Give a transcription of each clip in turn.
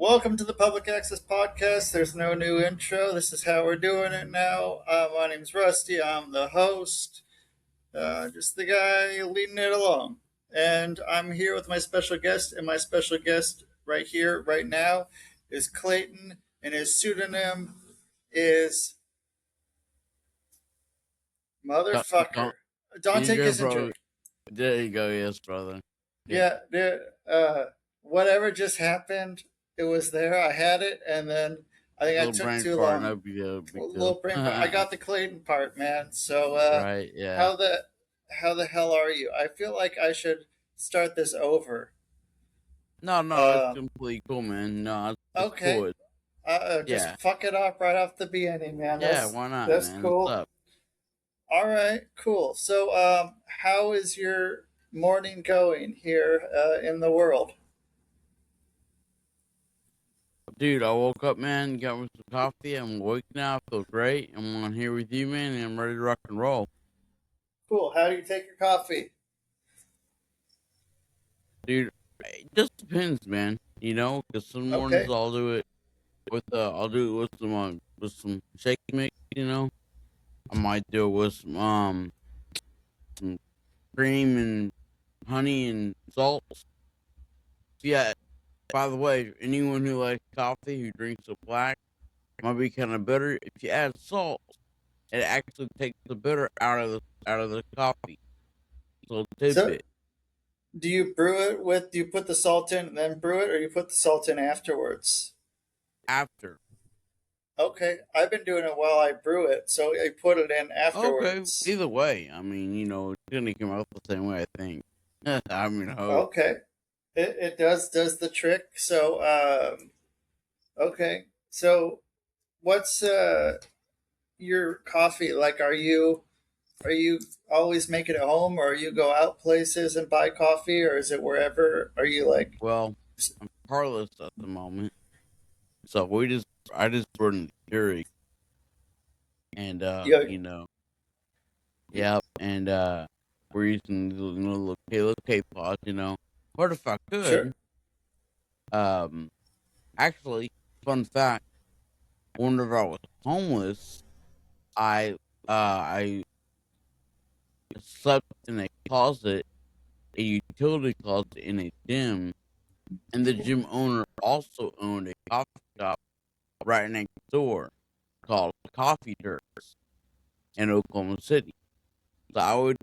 Welcome to the Public Access Podcast. There's no new intro. This is how we're doing it now. My name's Rusty. I'm the host, just the guy leading it along. And I'm here with my special guest, and my special guest right here, right now, is Clayton, and his pseudonym is Don't Motherfucker Dante Kissinger, Kissinger. bro. There you go, yes, brother. Yeah. Yeah, dude, whatever just happened, it was there. I had it, and then I think I Little took brain too fart, long. no big deal, A big deal. little brain fart. I got the Clayton part, man. So, Right, yeah. how the hell are you? I feel like I should start this over. No, it's Um, completely cool, man. No, it's okay, cool. just Yeah. fuck it up right off the beginning, man. Yeah, That's why not, that's man? What's cool. up? All right, cool. So, how is your morning going here in the world? Dude, I woke up, man, got me some coffee. I'm awake now. I feel great. I'm on here with you, man, and I'm ready to rock and roll. Cool. How do you take your coffee? Dude, it just depends, man. Because some mornings Okay, I'll do it with some shake mix, I might do it with some cream and honey and salt. Yeah. By the way, anyone who likes coffee who drinks it black might be kind of bitter. If you add salt, it actually takes the bitter out of the coffee. So so tidbit do you put the salt in and then brew it, or you put the salt in afterwards? after. Okay, I've been doing it while I brew it, so I put it in Okay. afterwards. Either way, I mean, it's gonna come out the same way. I think. I mean, hope. Okay, it does the trick. So okay, so what's your coffee like? Are you always make it at home, or you go out places and buy coffee, or is it wherever? Are you like Well, I'm carless at the moment, so I just brought in the Keurig, and you? yeah, and we're using the little K-pods, But if I Sure. could, um, actually, fun fact, whenever I was homeless, I slept in a closet, a utility closet in a gym, and the gym owner also owned a coffee shop right next door called Coffee Turks in Oklahoma City. So I would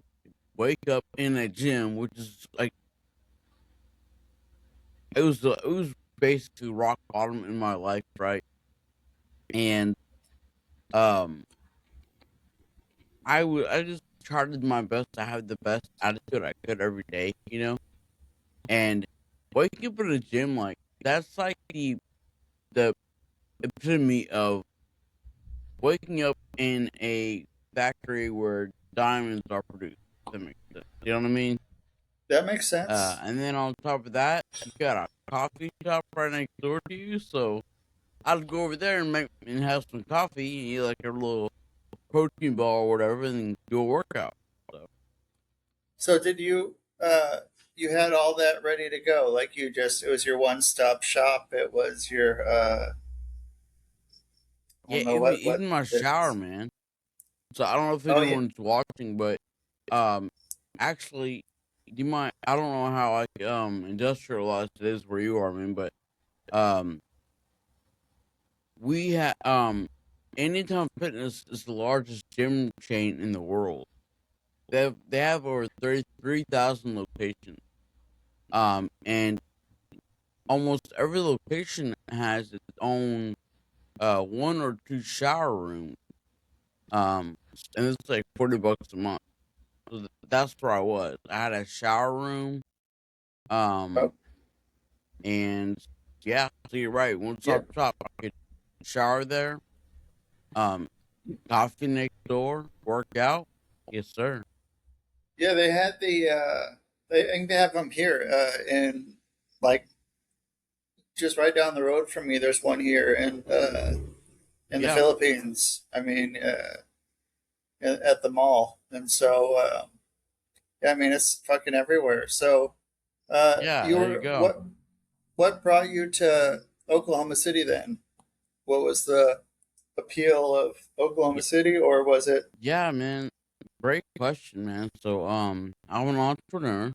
wake up in a gym, which is like it was basically rock bottom in my life, right? And um, I just tried my best to have the best attitude I could every day, And waking up in a gym like that's like the epitome of waking up in a factory where diamonds are produced. If that makes sense. You know what I mean? That makes sense. And then on top of that, you got a coffee shop right next door to you, so I'd go over there and have some coffee and eat like a little protein bar or whatever, and then do a workout. So So did you had all that ready to go? Like you just it was your one stop shop. It was your I yeah, don't know even my it shower, is. man. So I don't know if Oh yeah, anyone's watching, but um, actually, do you mind? I don't know how like industrialized it is where you are, man, but um, we have Anytime Fitness is the largest gym chain in the world. They have over 33,000 locations. And almost every location has its own one or two shower rooms. And it's like $40 a month. So that's where I was. I had a shower room. Um, oh, and yeah, so you're right. One yeah, stop shop. I could shower there. Um, Coffee next door. Work out. Yes, sir. yeah. They had I think they have them here in like just right down the road from me. There's one here in the Yeah, Philippines. I mean, at the mall, and so yeah, I mean it's fucking everywhere. So yeah. you There you were go. what brought you to Oklahoma City then? What was the appeal of Oklahoma Yeah, City, or was it? yeah, man. Great question, man. So, I'm an entrepreneur,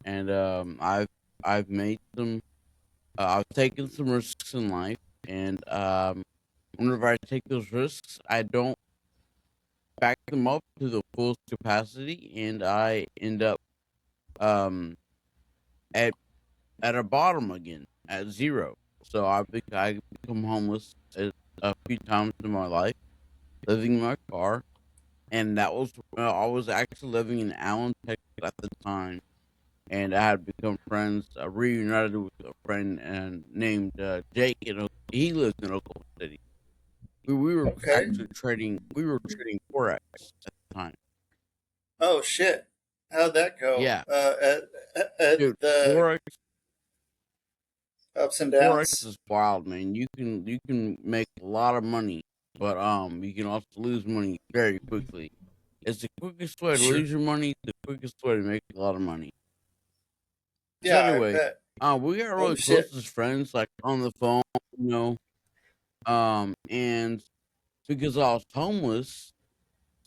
and I've made some, I've taken some risks in life, and whenever I take those risks, I don't back them up to the full capacity, and I end up um at a bottom again, at zero. So I become homeless a few times in my life, living in my car, and that was I was actually living in Allen, Texas at the time, and I had become friends, reunited with a friend and named Jake. He lives in Oklahoma City. We were Okay. actually trading. We were trading forex at the time. Oh shit! How'd that go? Yeah, At dude, the ups and forex downs. is wild, man. You can make a lot of money, but you can also lose money very quickly. It's the quickest way to Sure. lose your money, the quickest way to make a lot of money. So Yeah, I anyway, bet. we got really Holy close shit! as friends, like on the phone, you know. And because I was homeless,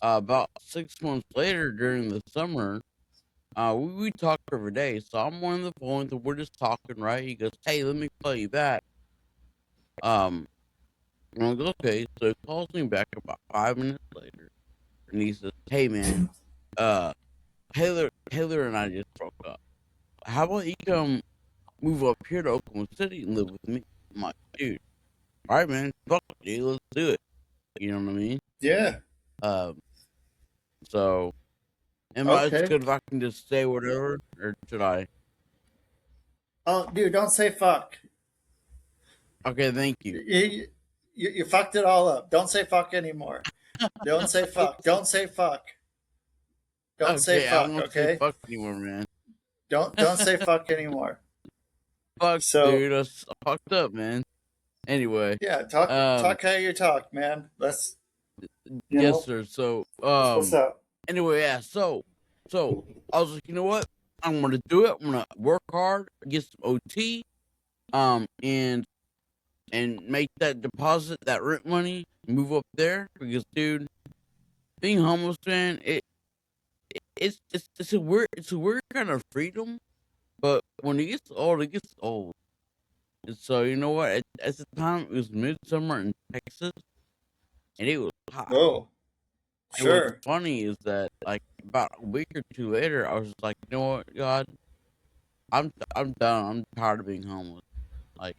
about 6 months later during the summer, we talked every day. So I'm on the phone, and we're just talking, right? He goes, "Hey, let me call you back." Um, and I go, "Okay." So he calls me back about 5 minutes later, and he says, "Hey, man, uh, Taylor and I just broke up. How about you come move up here to Oklahoma City and live with me?" I'm like, "Dude, all right, man, fuck it, dude, let's do it." You know what I mean? Yeah. Um, so am I as Okay. good if I can just say whatever, or should I? Oh, dude, don't say fuck. Okay, thank you. You fucked it all up. Don't say fuck anymore. Don't say fuck. Don't say fuck. Don't say Okay, I fuck. won't say Okay. fuck anymore, man. Don't say fuck anymore. Fuck, So dude, that's fucked up, man. Anyway, yeah, um, talk how you talk, man. That's you yes, know sir. So, that's what's up. anyway, yeah. So I was like, you know what? I'm gonna do it. I'm gonna work hard, get some OT, and make that deposit, that rent money, move up there because, dude, being homeless, man, it's a weird kind of freedom, but when it gets old, it gets old. And so you know what? At the time, it was midsummer in Texas, and it was hot. Whoa, And what's sure. funny is that, like, about a week or two later, I was just like, you know what, God, I'm done. I'm tired of being homeless. Like,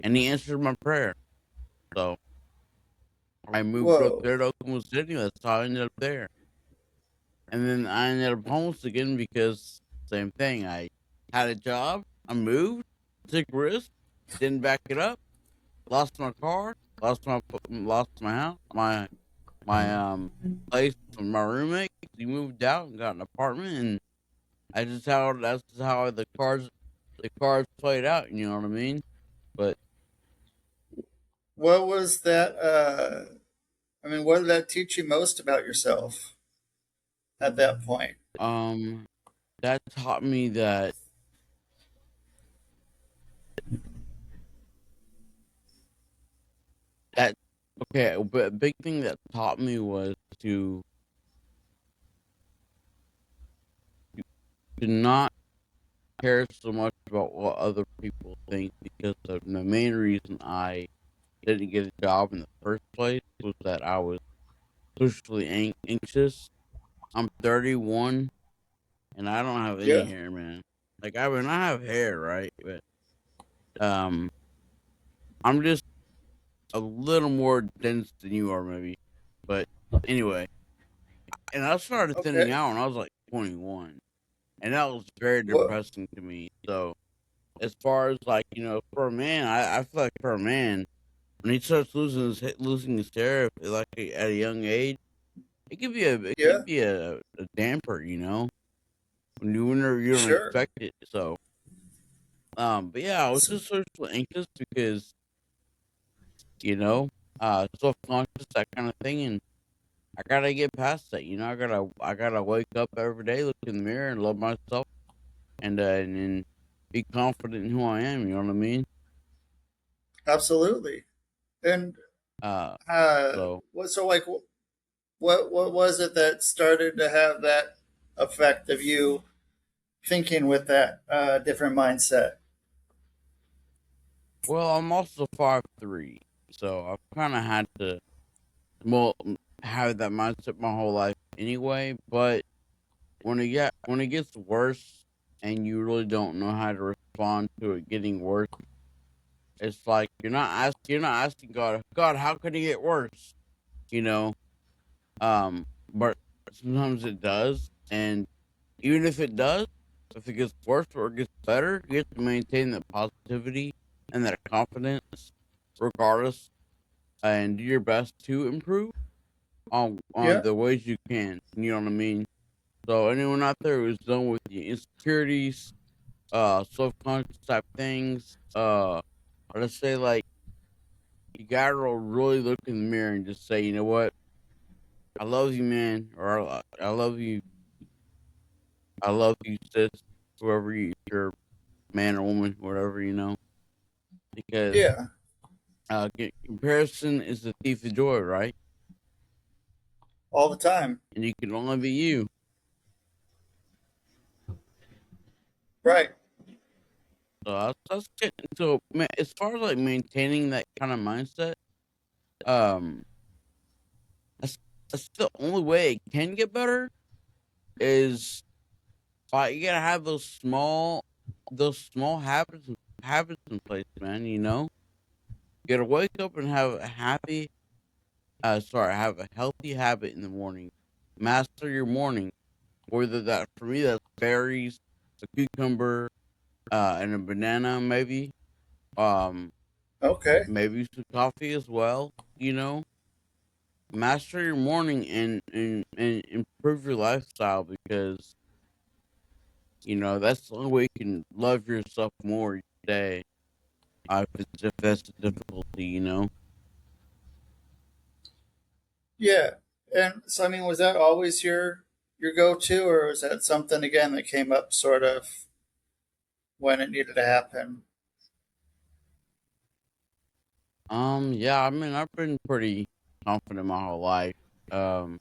and He answered my prayer. So I moved up Whoa. there to Oklahoma City. That's how I ended up there. And then I ended up homeless again because same thing. I had a job, I moved, took risks, didn't back it up, lost my car, lost my house, my place with my roommate. He moved out and got an apartment, and that's just how the cards played out. You know what I mean? But What was that? I mean, what did that teach you most about yourself at that point? um, that taught me that okay. But a big thing that taught me was to not care so much about what other people think, because the main reason I didn't get a job in the first place was that I was socially anxious. I'm 31 and I don't have any Yeah. hair, man. Like, I mean, I have hair, right? But um, I'm just a little more dense than you are, maybe. But anyway, and I started thinning Okay. out when I was like 21, and that was very What? depressing to me. So, as far as, like, for a man, I feel like for a man, when he starts losing his hair, like, at a young age, it Yeah. could be a damper, whenever you don't Sure. expect it. So, but yeah, I was So, just socially anxious because, you know, self conscious, that kind of thing, and I gotta get past that. I gotta wake up every day, look in the mirror, and love myself, and be confident in who I am. You know what I mean? Absolutely. And Uh, so what so like what was it that started to have that effect of you thinking with that different mindset? well, I'm also 5'3", so I've kind of had to well have that mindset my whole life anyway. But when it gets worse and you really don't know how to respond to it getting worse, it's like you're not asking God, how can it get worse? You know, but sometimes it does, and even if it does, if it gets worse or it gets better, you have to maintain that positivity and that confidence, regardless, and do your best to improve on Yeah, the ways you can. You know what I mean? So anyone out there who's done with the insecurities, self conscious type things, let's say like you gotta really look in the mirror and just say, you know what, I love you, man, or I love you, sis, whoever you, you're man or woman, whatever because yeah, comparison is the thief of joy, right? all the time. And you can only be you. Right. So that's getting so as far as like maintaining that kind of mindset, um, that's that's the only way it can get better is like you gotta have those small habits in place, man. You know, you gotta wake up and have a have a healthy habit in the morning. Master your morning. Whether that for me that's berries, a cucumber, and a banana maybe. Um, Okay. maybe some coffee as well. Master your morning and improve your lifestyle because that's the only way you can love yourself more each day. If that's a difficulty. Yeah. And so I mean, was that always your go to, or was that something again that came up sort of when it needed to happen? Yeah, I mean, I've been pretty confident my whole life. Um,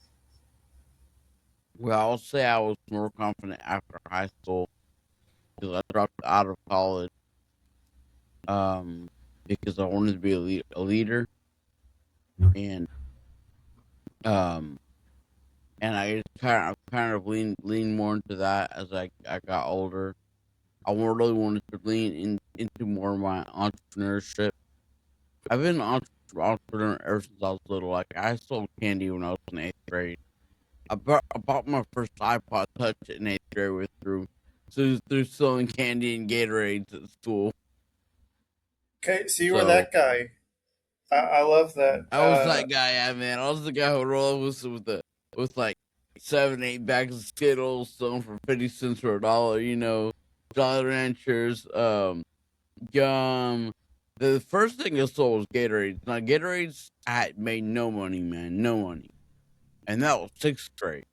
well, I'll say I was more confident after high school because I dropped out of college. Um, because I wanted to be a leader, and um, and I just kind of leaned more into that as I got older. Really wanted to into more of my entrepreneurship. I've been an entrepreneur ever since I was little. Like I sold candy when I was in eighth grade. I bought my first iPod Touch in eighth grade through selling candy and Gatorades at school. Okay, so you were So that guy. I love that. I was that guy, yeah, man. I was the guy who rolled with like 7, 8 bags of Skittles selling for 50 cents or $1. Jolly Ranchers, gum. The first thing I sold was Gatorades. Now Gatorades, I had made no money, man, no money, and that was sixth grade.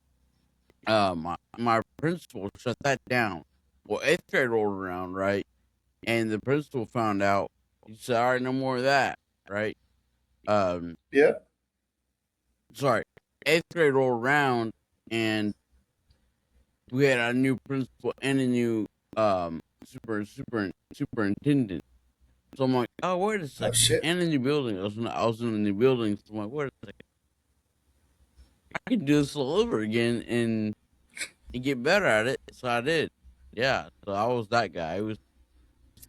My principal shut that down. Well, eighth grade rolled around, right, and the principal found out. He said, "All right, no more of that," right? Um, yeah. sorry, eighth grade rolled around, and we had a new principal and a new superintendent. So I'm like, oh, wait a Oh second, shit. and a new building. I was in a new building. So I'm like, wait a second, I can do this all over again and get better at it. So I did. Yeah, so I was that guy. It was,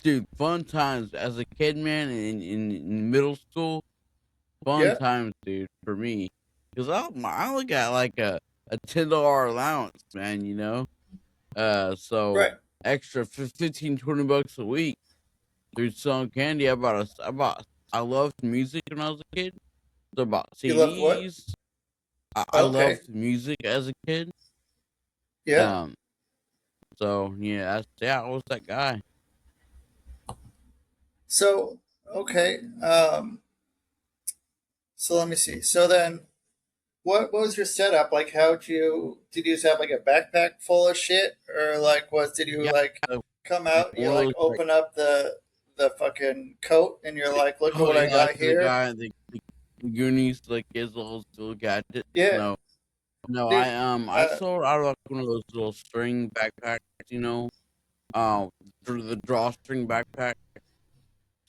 dude, fun times as a kid, man, in middle school. Fun Yeah. times, dude, for me, because I only got like a $10 allowance, man. So Right. extra 15, $20 a week through selling candy. I loved music when I was a kid. So I bought You loved what? CDs. I Okay. loved music as a kid. Yeah. Um, so yeah, I was that guy. So okay. So let me see. So then, what was your setup? Like, how'd you did you just have like a backpack full of shit, or like was did you Yeah, like uh, come out? You one of like those like open up the fucking coat, and you're like, "Look at Oh what I yeah, like got the here." guy, the Goonies, like his little gadgets. Yeah, No, no, dude. I Uh, sold out of like one of those little string backpacks, you know, through the drawstring backpack,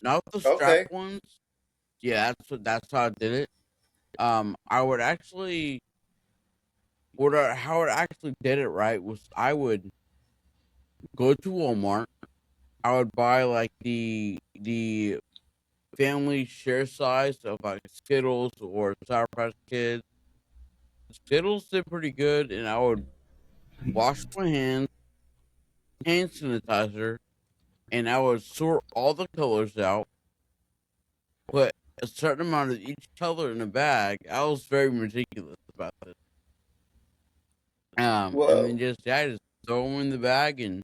not the strap okay. ones. Yeah, that's how I did it. I would actually, how I actually did it right was I would go to Walmart. I would buy like the family share size of like Skittles or Sour Patch Kids. Skittles did pretty good, and I would wash my hands, hand sanitizer, and I would sort all the colors out, put a certain amount of each color in a bag. I was very meticulous about this. And then Whoa. just yeah, just throw them in the bag and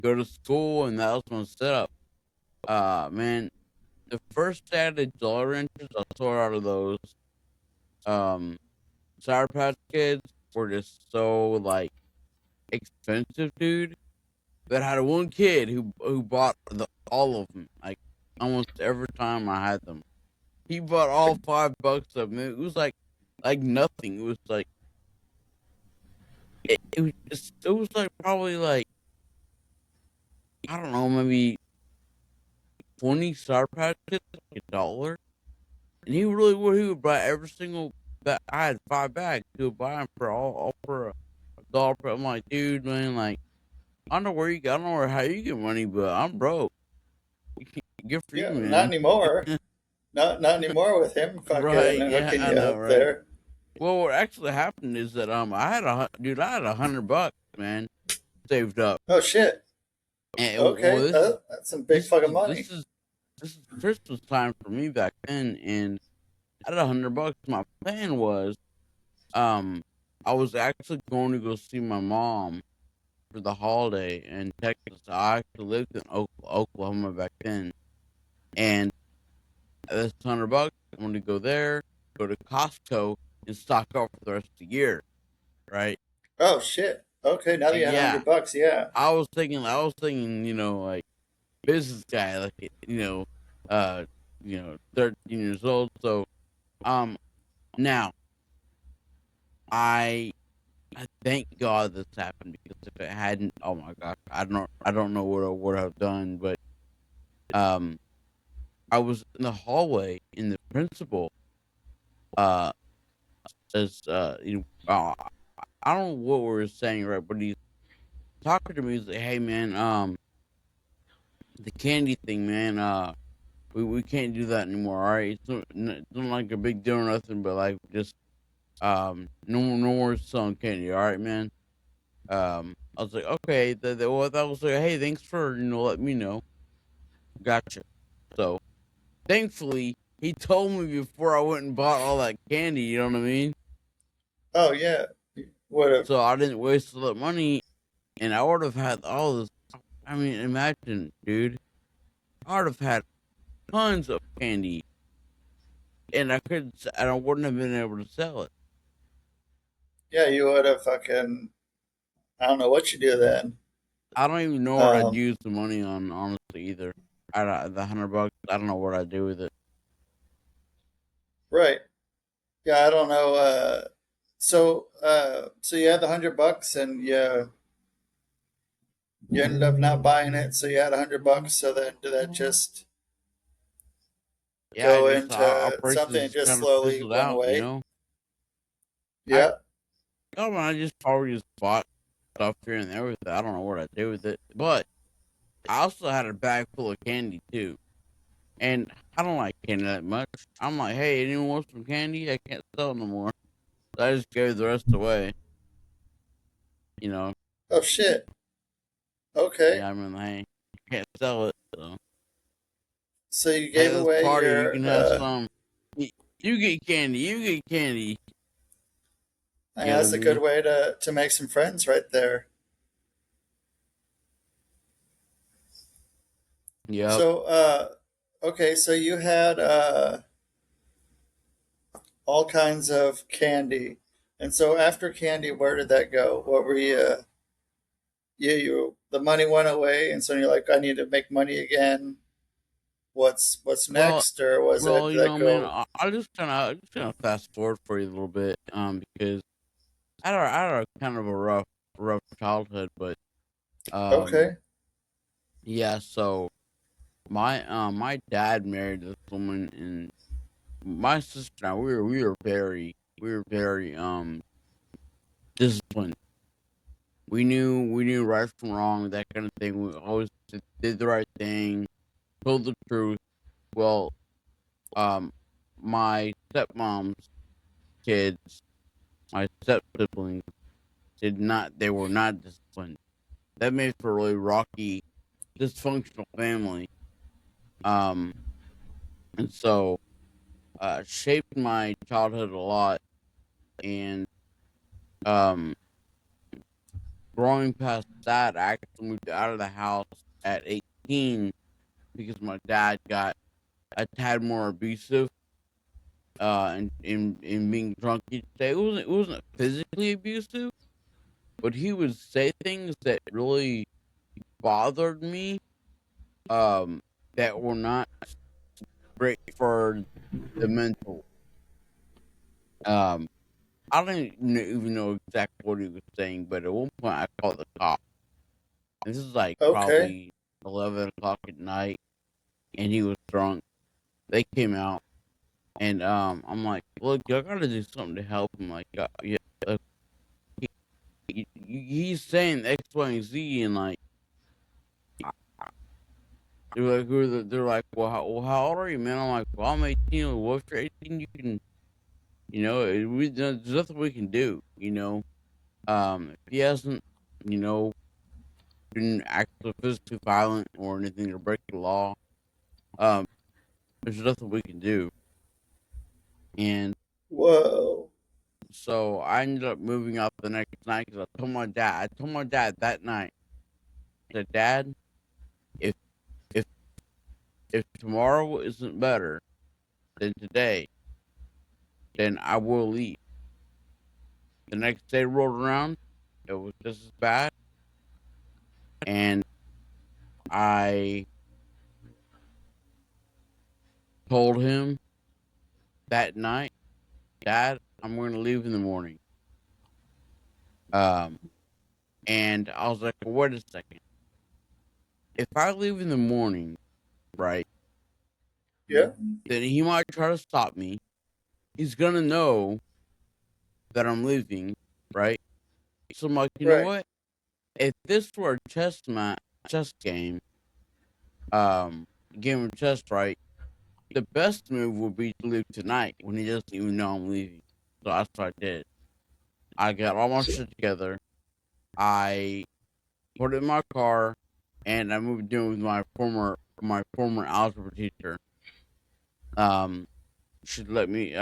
go to school, and that was my setup. Man, the first day I did Jolly Ranchers, I saw out of those. Um, Sour Patch Kids were just so like expensive, dude. But I had one kid who bought all of them, like almost every time I had them. He bought all $5 of them. It was like nothing. It was like it was like probably like I don't know, maybe 20 Sour Patch Kids, like $1. And he really would. He would buy every single that I had 5 bags. He would buy them for all for a dollar. I'm like, dude, man, like I don't know where I don't know where how you get money, but I'm broke. Good for you, Yeah, not man. anymore. Not anymore with him fucking Right? Yeah, hooking I you know, up right? there. Well, what actually happened is that dude, I had $100, man, saved up, Oh shit. and well, Okay, that's some big this fucking is this money. is this is Christmas time for me back then, and I had $100. My plan was, um, I was actually going to go see my mom for the holiday in Texas. I actually lived in Oklahoma back then, and this $100, I'm going to go there, go to Costco, and stock up for the rest of the year, right? Oh shit. Okay, now that And you had a yeah, hundred bucks, yeah. I was thinking, like business guy, like uh, 13 years old. So, um, now I I thank God this happened because if it hadn't, oh my gosh, I don't know what I would have done. But um, I was in the hallway, and the principal uh says I don't know what we were saying, right, but he's talking to me. He's like, hey man, the candy thing, man, we can't do that anymore. All right, it's not like a big deal or nothing, but like just no more selling candy. All right, man. I was like, okay. Well, that was like, hey, thanks for letting me know. Gotcha. So thankfully, he told me before I went and bought all that candy. You know what I mean? Oh yeah. Would have. So I didn't waste all that money, and I would have had all this. I mean, imagine, dude. I would have had tons of candy, and I wouldn't have been able to sell it. Yeah, you would have fucking. I don't know what you do then. I don't even know what I'd Um, use the money on, honestly, either. The $100, I don't know what I'd do with it. right. Yeah, I don't know. So you had the $100 and you ended up not buying it. So you had $100. So then did that just Yeah, go our into something operations that just just kind of slowly fizzled went out, you away? know. I Yeah. Oh man, I just probably just bought stuff here and there with it. I don't know what I did with it, but I also had a bag full of candy too, and I don't like candy that much. I'm like, hey, anyone want some candy? I can't sell it no more. So I just gave the rest away. You know, Oh shit. Okay. yeah, I mean, hey, I can't sell it. So So you hey, gave let's away party. You your can have some. You get candy. You get candy. I You mean, know what I that's a good mean? way to make some friends right there. Yep. So okay, so you had all kinds of candy. And so after candy, where did that go? What were you yeah, you the money went away and so you're like, I need to make money again. what's Well, next, or was it you that know, man, go? I just kind of fast forward for you a little bit, because I had a kind of a rough childhood, but um, Okay, yeah. So my dad married this woman, and my sister and I, we were very disciplined. We knew right from wrong, that kind of thing. We always did the right thing, told the truth. Well, um, my stepmom's kids, my step siblings, did not. They were not disciplined. That made for a really rocky, dysfunctional family. Um, and so shaped my childhood a lot. And um, growing past that, I actually moved out of the house at 18 because my dad got a tad more abusive. And being drunk each day. It wasn't physically abusive, but he would say things that really bothered me. Um, that were not great for the mental. Um, I don't even know exactly what he was saying, but at one point I called the cop. And this is like okay. probably 11 o'clock at night, and he was drunk. They came out, and I'm like, look, I gotta do something to help him. Like, yeah, he's saying X, Y, and Z, and like, they're like, well, how old are you, man? I'm like, well, I'm 18. Well, if you're 18, you can, there's nothing we can do, if he hasn't, you know, been actually physically violent or anything or break the law, um, there's nothing we can do. And Whoa. so I ended up moving out the next night because I told my dad that night, I said, Dad, if if if tomorrow isn't better than today, then I will leave. The next day rolled around, it was just as bad, and I told him that night, Dad, I'm going to leave in the morning. Um, and I was like, well, wait a second. If I leave in the morning, right, Yeah. then he might try to stop me. He's gonna know that I'm leaving, right? So I'm like, you know Right. what? If this were a chess game, um, game of chess, right? The best move would be to leave tonight when he doesn't even know I'm leaving. So that's what I did. I got all my shit together. I put it in my car, and I moved in with my former algebra teacher. Um, she let me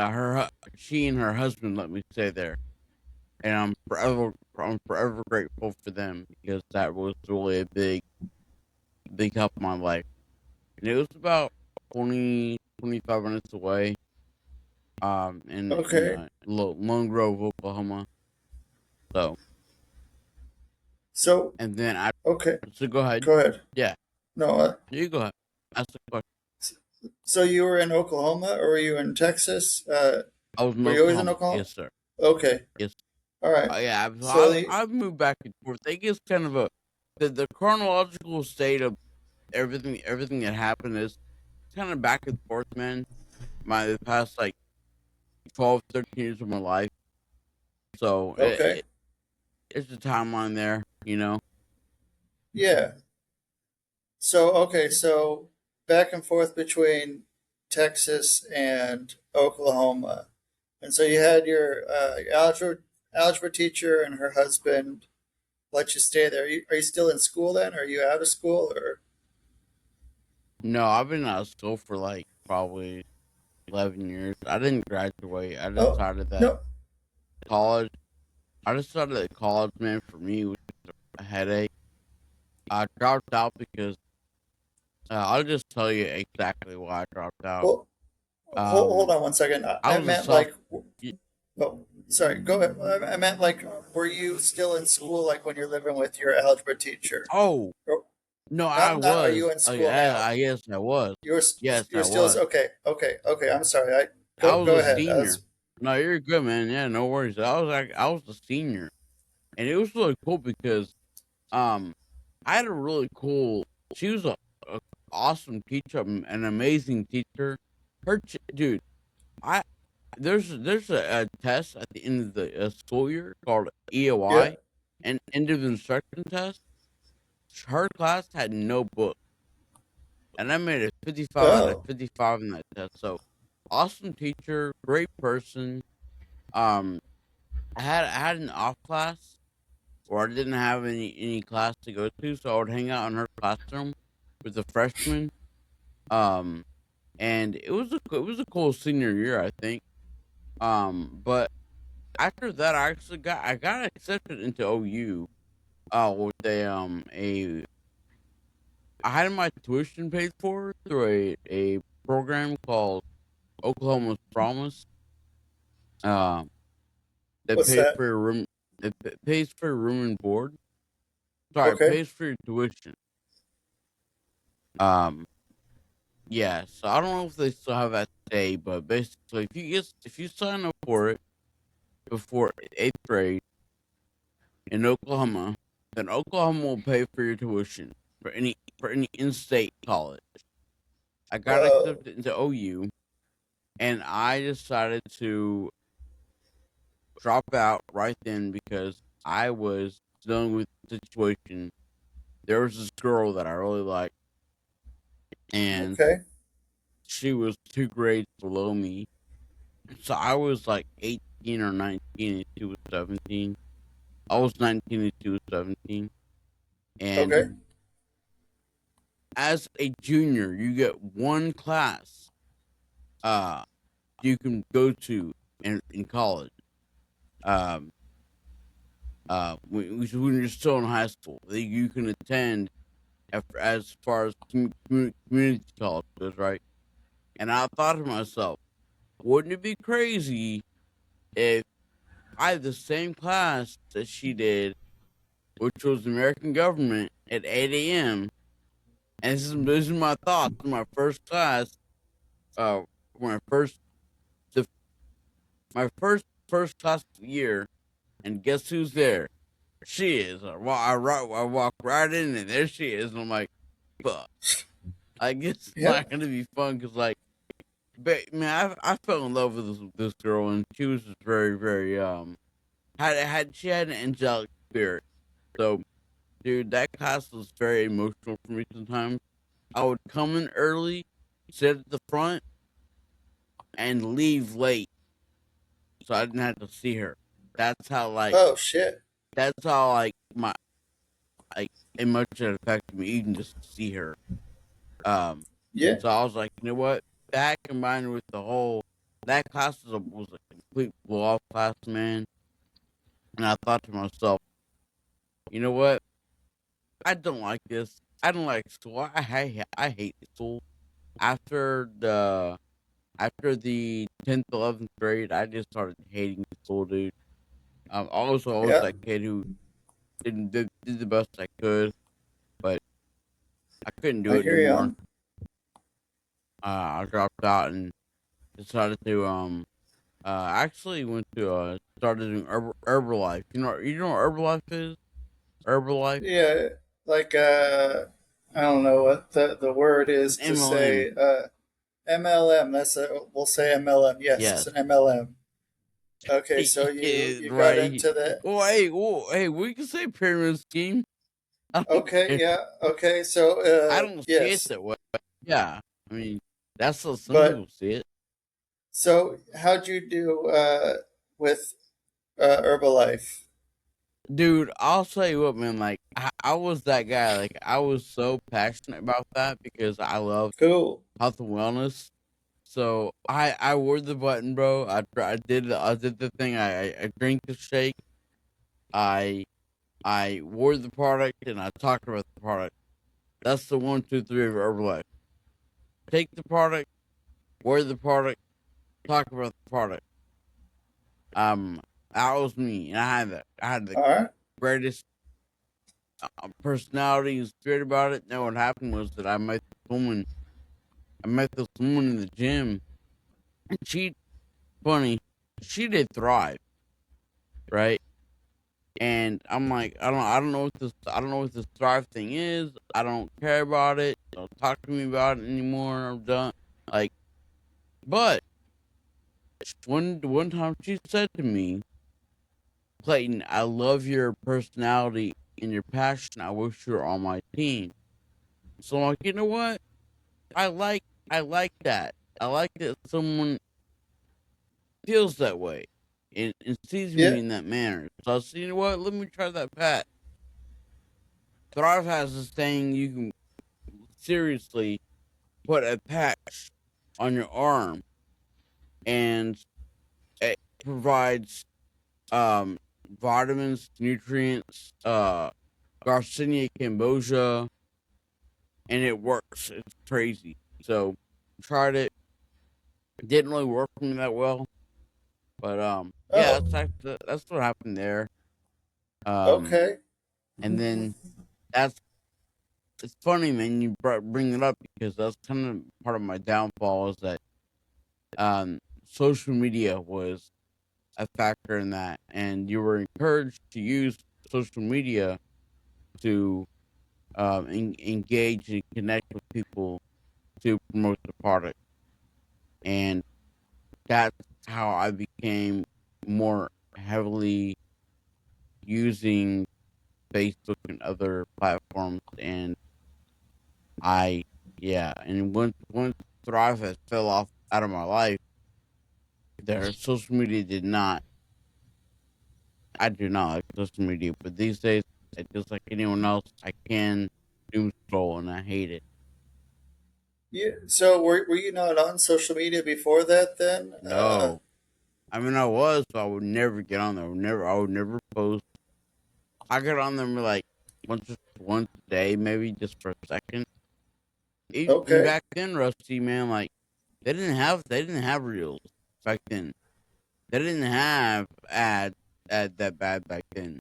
she and her husband let me stay there, and I'm forever grateful for them because that was really a big help in my life. And it was about 20-25 minutes away, in Okay. Lone Grove, Oklahoma. So, So and then I okay. so go ahead. Go ahead. Yeah, No. you go ahead. Ask the question. So you were in Oklahoma, or were you in Texas? I was in Were you always in Oklahoma. Oklahoma? Yes, sir. Okay. Yes. All right. Yeah. So So I've moved back and forth. I think it's kind of the chronological state of everything that happened is kind of back and forth, man. The past like 12, 13 years of my life. So okay. it's a timeline there, you know. Yeah. So okay. So back and forth between Texas and Oklahoma, and so you had your algebra teacher and her husband let you stay there. Are you still in school then? Are you out of school or? No, I've been out of school for like probably 11 years. I didn't graduate. Oh no. College. I decided that college, man, for me was a headache. I dropped out because I'll just tell you exactly why I dropped out. Well, hold Um, on one second. I I was a meant soft. like, oh, sorry. Go ahead. I meant like, were you still in school like when you're living with your algebra teacher? Oh, Oh, No, I Not are was. you in Oh, school yeah, now? I guess I was. Yes, You're I still was. okay. I'm sorry. I I go was a ahead. senior. No, you're good, man. Yeah, no worries. I was a senior, and it was really cool because um I had a really cool. She was a awesome teacher, an amazing teacher. Dude, I there's a test at the end of the school year called Yeah. EOI, an end of instruction test. Her class had no book, and I made a 55 out of Oh. 55 in that test. So, awesome teacher, great person. Um, I had an off class where I didn't have any class to go to, so I would hang out in her classroom with the freshmen. Um, and it was a cool senior year, I think. But after that, I got accepted into OU. With a I had my tuition paid for through a program called Oklahoma's Promise. Um, that What's pays that? for your room. It pays for your room and board. Sorry, it Okay. pays for your tuition. Um, yeah. So I don't know if they still have that today, but basically, if you sign up for it before eighth grade in Oklahoma, then Oklahoma will pay for your tuition for any in-state college. I got Whoa. accepted into OU, and I decided to drop out right then because I was dealing with the situation. There was this girl that I really liked, and Okay. she was 2 grades below me. So I was like 18 or 19, and she was 17. I was 19 and she was 17. And Okay. as a junior, you get one class uh you can go to in college. Um when you're still in high school, that you can attend as far as community college goes, right? And I thought to myself, wouldn't it be crazy if I had the same class that she did, which was American government at 8 a.m. And this is my thoughts. My first class, uh, my first the my first class of the year, and guess who's there? She is. I walk right in, and there she is. And I'm like, fuck. I guess it's Yeah. not gonna be fun because, like, but man, I fell in love with this girl, and she was just very she had an angelic spirit. So, dude, that class was very emotional for me sometimes. I would come in early, sit at the front, and leave late, so I didn't have to see her. That's how like Oh shit. that's how my like it much it affected me even just to see her. Um, Yeah. so I was like, you know what? That combined with the whole that class was a complete blow off class, man. And I thought to myself, you know what? I don't like this. I don't like school. I hate school. After the after the 10th, 11th grade, I just started hating school, dude. Also, I was Yeah. that kid who did the best I could, but I couldn't do I it hear you anymore. on. I dropped out and decided to actually went to started doing Herbalife. You know what Herbalife is? Herbalife, Yeah. Like I don't know what the word is to MLM. say. MLM. That's a. We'll say MLM. Yes, it's Yes. an MLM. Okay, so you got Right. into the. Hey, we can say pyramid scheme. I don't Okay. care. Yeah. Okay. So I don't see it yes, that way. Yeah, I mean that's how some but people see it. so how'd you do with Herbalife? Dude, I'll tell you what, man. Like, I was that guy. Like, I was so passionate about that because I love Cool. health and wellness. So I wore the button, bro. I did the thing. I drank the shake. I I wore the product and I talked about the product. That's the 1, 2, 3 of Herbalife. Take the product, wear the product, talk about the product. Um, that was me, and I had the All right. greatest personality and spirit about it. No, what happened was that I met this woman in the gym, and funny, she did thrive, right? And I'm like, I don't know I don't know what this thrive thing is. I don't care about it. Don't talk to me about it anymore. I'm done. Like, but one time she said to me, Clayton, I love your personality and your passion. I wish you were on my team. So I'm like, you know what? I like I like that. I like that someone feels that way and sees Yeah. me in that manner. So I said, you know what? Let me try that pat. Thrive has this thing you can seriously put a patch on your arm, and it provides um vitamins, nutrients, Garcinia cambogia, and it works. It's crazy. So tried it. Didn't really work for me that well. But yeah, Oh, that's what happened there. Um okay. and then that's it's funny, man. Bring it up because that's kind of part of my downfall is that social media was a factor in that, and you were encouraged to use social media to engage and connect with people to promote the product, and that's how I became more heavily using Facebook and other platforms, and I yeah, and once Thrive has fell off out of my life, their social media did not. I do not like social media, but these days, just like anyone else, I can doom scroll and I hate it. Yeah. So were you not on social media before that then? No, I mean I was, but I would never get on there. I would never post. I get on there like once a day, maybe just for a second. And Okay. back then, Rusty man, like they didn't have reels back then. They didn't have ad that bad back then.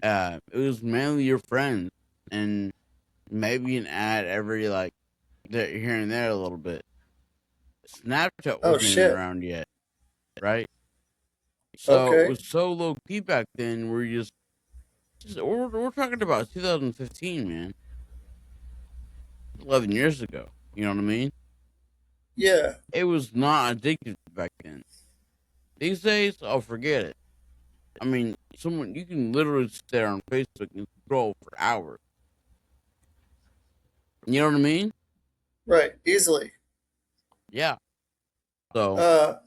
It was mainly your friends and maybe an ad every like here and there a little bit. Snapchat Oh wasn't even shit. around yet, right? So it Okay. was so low key back then. We're talking about 2015, man, 11 years ago. You know what I mean? Yeah. It was not addictive back then. These days, oh, forget it. I mean, someone you can literally sit there on Facebook and scroll for hours. You know what I mean? Right. Easily. Yeah. So, Uh,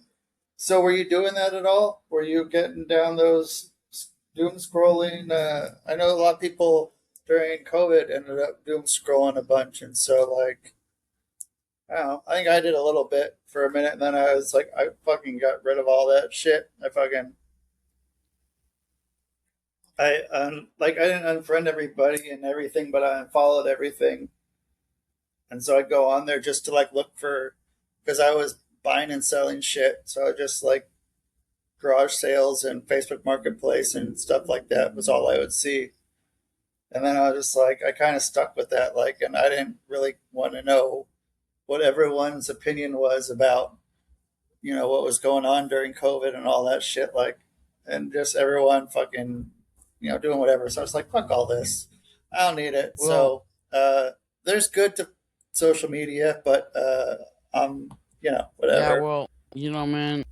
so were you doing that at all? Were you getting down those doom scrolling? I know a lot of people during COVID ended up doom scrolling a bunch, and so like I don't know. I think I did a little bit for a minute, and then I was like, I fucking got rid of all that shit. Like I didn't unfriend everybody and everything, but I unfollowed everything, and so I go on there just to like look for because I was buying and selling shit, so I just like garage sales and Facebook Marketplace and stuff like that was all I would see. And then I was just like, I kind of stuck with that, like, and I didn't really want to know what everyone's opinion was about, what was going on during COVID and all that shit, like, and just everyone fucking, doing whatever. So I was like, fuck all this. I don't need it. well, So there's good to social media, but yeah, whatever. well, man,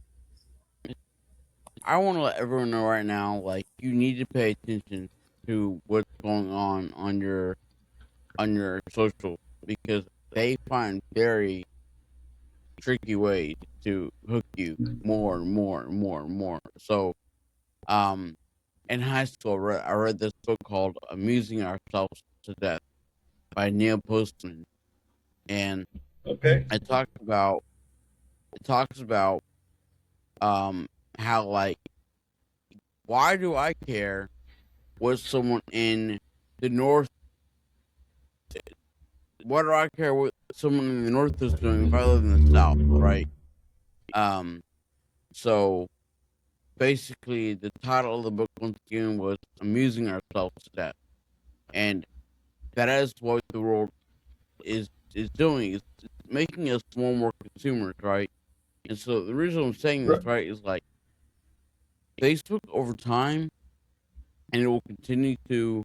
I want to let everyone know right now, like, you need to pay attention to what's going on your social because they find very tricky ways to hook you more and more and more and more. So, um, in high school, I read this book called "Amusing Ourselves to Death" by Neil Postman, and Okay. it talks about um how like why do I care what someone in the north why do I care what someone in the north is doing if I live in the south, right? Um, so basically, the title of the book once again was "Amusing Ourselves to Death," and that is what the world is doing. It's making us more consumers, right? And so the reason I'm saying this, R- right, is like Facebook over time, and it will continue to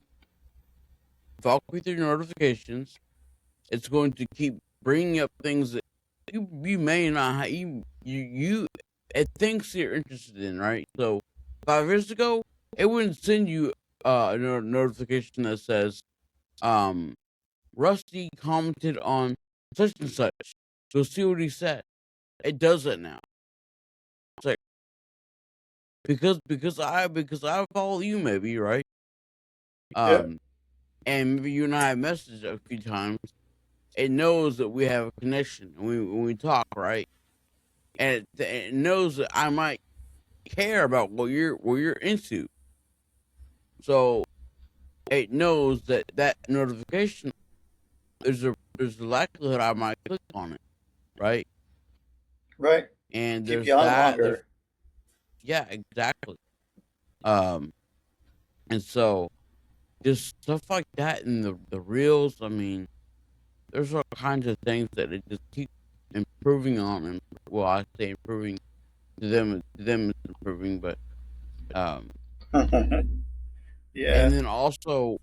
fuck with your notifications. It's going to keep bringing up things that you may not you it thinks you're interested in, right? So 5 years ago, it wouldn't send you a notification that says, um, Rusty commented on such and such. Go see what he said. It does it now. It's like because I follow you, maybe, right? yeah. Um, and maybe you and I have messaged a few times. It knows that we have a connection and when we talk, right? And it knows that I might care about what you're into. So it knows that that notification there's a likelihood I might click on it, right? Right. And Keep there's you on that. There's longer. yeah, exactly. Um, and so just stuff like that in the reels. I mean, there's all kinds of things that it just keeps improving on, and well, I say improving to them it's improving, but um, and Yeah. then also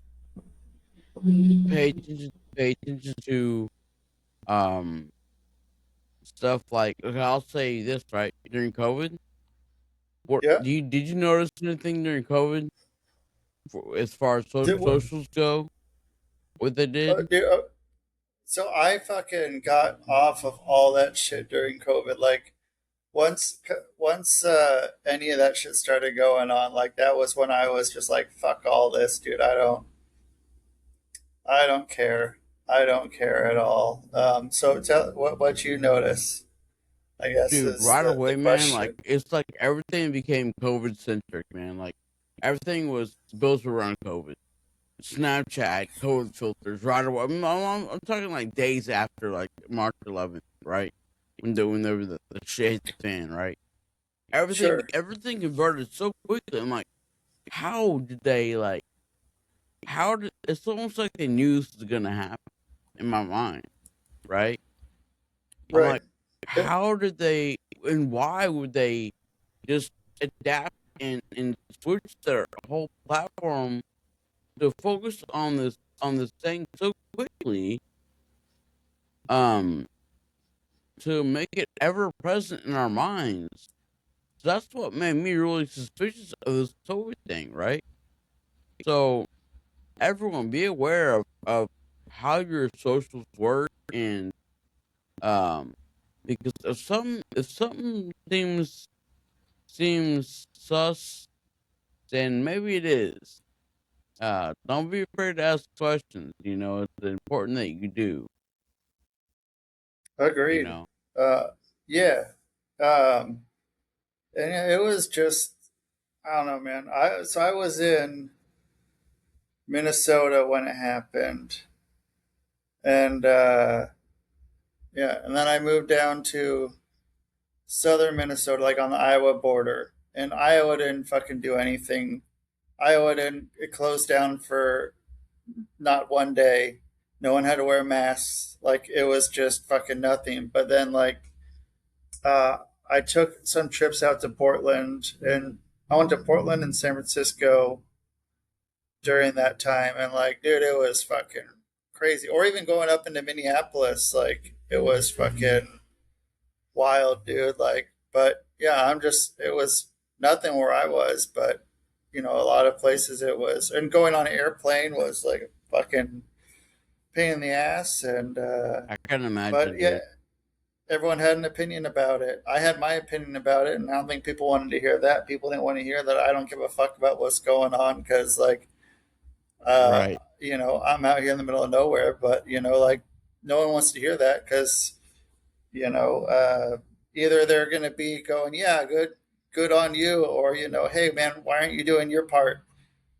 pay attention to um stuff like, okay, I'll say this, right, during COVID. What Yeah. did you notice anything during COVID as far as Did, what, socials go? What they did? dude, so I fucking got off of all that shit during COVID. Like once any of that shit started going on, like that was when I was just like, fuck all this, dude. I don't care. I don't care at all. So tell what you notice, I guess, Dude, is right the away, man, like question. it's like everything became COVID centric, man. Like everything was built around COVID. Snapchat, COVID filters, right away. I'm talking like days after like March 11th, right? When the shit hit the fan, right? Everything Sure. everything converted so quickly. I'm like, how did they like? How did it's almost like they knew this was gonna happen in my mind, right? I'm Right. like, Yeah. how did they and why would they just adapt and switch their whole platform to focus on this thing so quickly, um, to make it ever present in our minds. So that's what made me really suspicious of this COVID thing, right? So everyone be aware of how your socials work and um because if something seems sus, then maybe it is. Don't be afraid to ask questions. It's important that you do. You Agreed. know, Uh, yeah. Um, and it was just, I don't know, man. I was in Minnesota when it happened, and yeah, and then I moved down to southern Minnesota, like on the Iowa border, and Iowa didn't fucking do anything. Iowa didn't. It closed down for not one day. No one had to wear masks. Like it was just fucking nothing. But then uh, I took some trips out to Portland, and I went to Portland and San Francisco during that time, and like, dude, it was fucking crazy. Or even going up into Minneapolis, like it was fucking wild, dude. Like, but yeah, it was nothing where I was, but a lot of places it was, and going on an airplane was like a fucking pain in the ass, and I can but imagine, yeah, dude. everyone had an opinion about it. I had my opinion about it, and I don't think people wanted to hear that. People didn't want to hear that I don't give a fuck about what's going on because, like, uh, Right, I'm out here in the middle of nowhere, but like, no one wants to hear that because you know, uh, either they're going to be going, yeah, good on you, or hey man, why aren't you doing your part?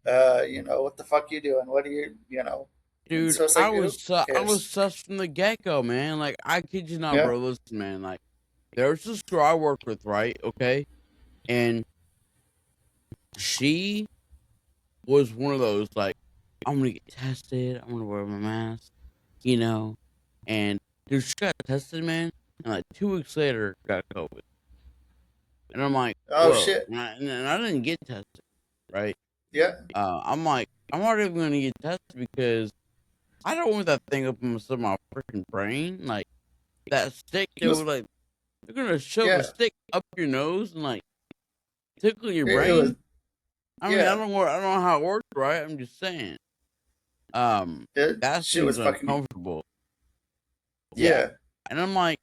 What the fuck you doing? What are And dude. so it's I like, who was I was cares? sus from the get go, man. Like I kid you not, Yeah, bro. Listen, man. Like there's this girl I work with, right? Okay, and she was one of those like. I'm gonna get tested. I'm gonna wear my mask, you know. And dude, she got tested, man. And like 2 weeks later, got COVID. And I'm like, Oh whoa. shit. And I didn't get tested, right? Yeah. I'm like, I'm not even gonna get tested because I don't want that thing up in my freaking brain. Like that stick, It they were was. like, they're gonna shove a Yeah. stick up your nose and like tickle your It was. brain. I mean, Yeah. I don't know how it works, right? I'm just saying. It That shit seems was fucking. uncomfortable. Yeah. Yeah. And I'm like,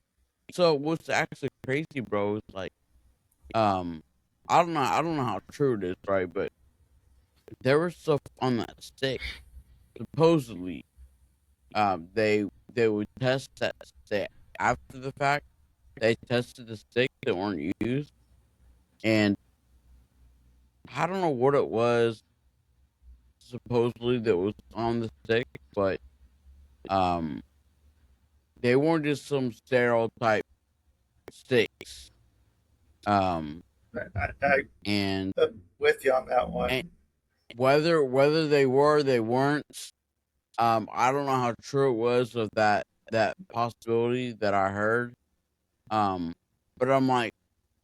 so what's actually crazy, bro, is like, um, I don't know how true it is, right? But there was stuff on that stick. Supposedly, they would test that stick after the fact. They tested the sticks that weren't used, and I don't know what it was supposedly that was on the stick, but um, they weren't just some stereotype sticks. Um, I and, with you on that and one. whether they were, they weren't. I don't know how true it was of that possibility that I heard. Um, but I'm like,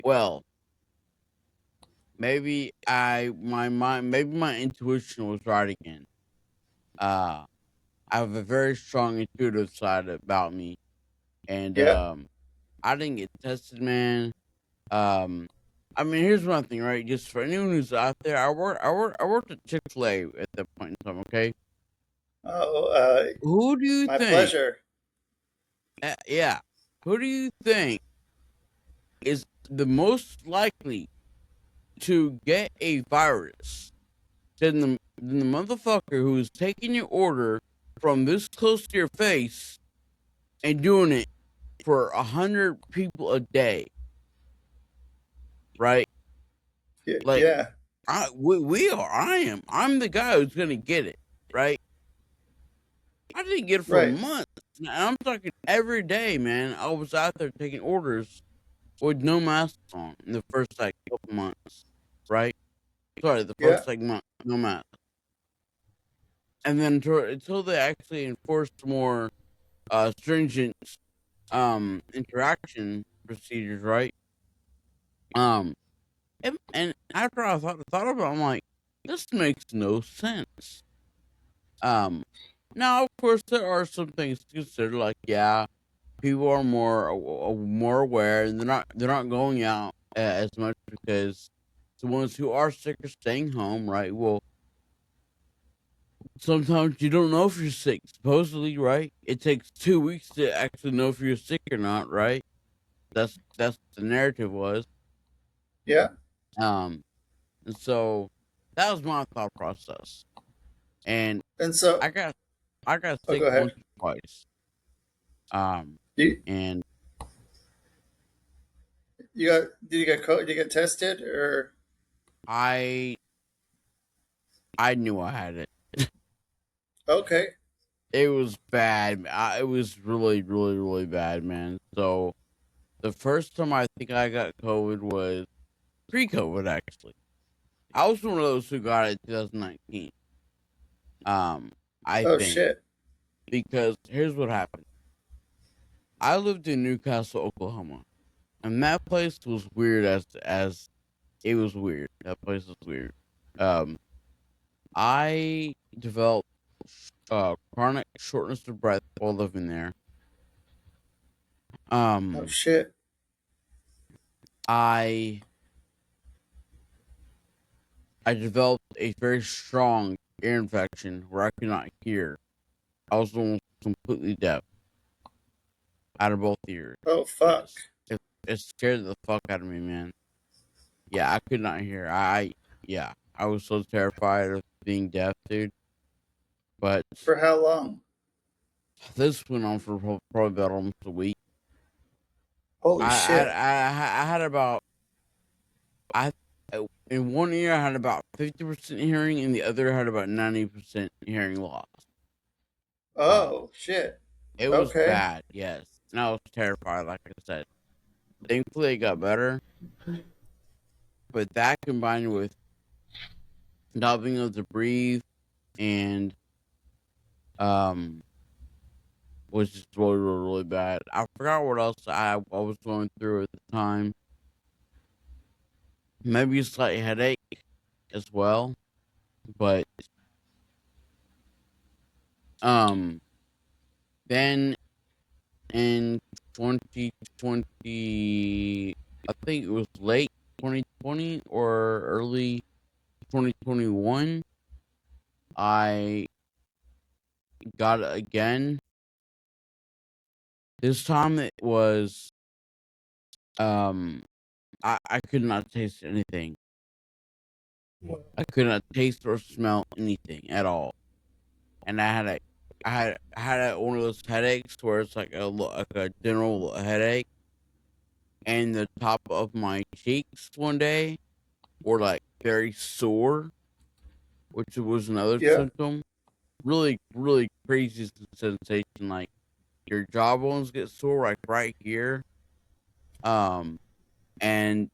well, maybe maybe my intuition was right again. Uh, I have a very strong intuitive side about me, and Yeah. I didn't get tested, man. Um, I mean, here's one thing, right? Just for anyone who's out there, I worked at Chick-fil-A at that point in time. Okay, Oh, who do you my think? pleasure. Yeah, who do you think is the most likely to get a virus than the motherfucker who's taking your order from this close to your face and doing it for 100 people a day, right? Yeah. Like Yeah. we are. I'm the guy who's gonna get it, right? I didn't get it for Right. months. And I'm talking every day, man. I was out there taking orders with no mask on in the first like couple months, right? Sorry, the Yeah. first like month, no mask, and then until they actually enforced more stringent interaction procedures, right? Um, and after I thought about it, I'm like, this makes no sense. Um, now of course there are some things to consider, like yeah, people are more aware, and they're not going out as much because the ones who are sick are staying home, right? Well, sometimes you don't know if you're sick, supposedly, right? It takes 2 weeks to actually know if you're sick or not, right? That's what the narrative was. Yeah. Um, and so that was my thought process. And And so, I got I got oh, sick go ahead. once or twice. Um, You and you got did you get did you get tested or I I knew I had it. okay? It was bad. It was really, really, really bad, man. So the first time I think I got COVID was pre-COVID. Actually, I was one of those who got it in 2019. I Oh think shit. because here's what happened. I lived in Newcastle, Oklahoma, and that place was weird as it was weird. That place was weird. Um, I developed chronic shortness of breath while living there. Oh Um, shit. I I developed a very strong ear infection where I could not hear. I was almost completely deaf out of both ears. Oh fuck. Yes, it scared the fuck out of me, man. Yeah, I could not hear. Yeah, I was so terrified of being deaf, dude. But For how long? this went on for probably about almost a week. Holy shit. I had about I in one ear I had about 50% hearing, and the other had about 90% hearing loss. Um, Oh shit. it was Okay. bad, yes, and I was terrified. Like I said, thankfully it got better, but that combined with not being able to breathe and um, which is really, really, really bad. I forgot what else I was going through at the time. Maybe a slight headache as well, but um, then in 2020, I think it was late 2020 or early 2021, I got it again. This time it was um I could not taste anything. I could not taste or smell anything at all. And I had one of those headaches where it's like like a general headache, and the top of my cheeks one day were like very sore, which was another Yeah. symptom. Really, really crazy sensation. Like your jawbones get sore, like right here. Um, and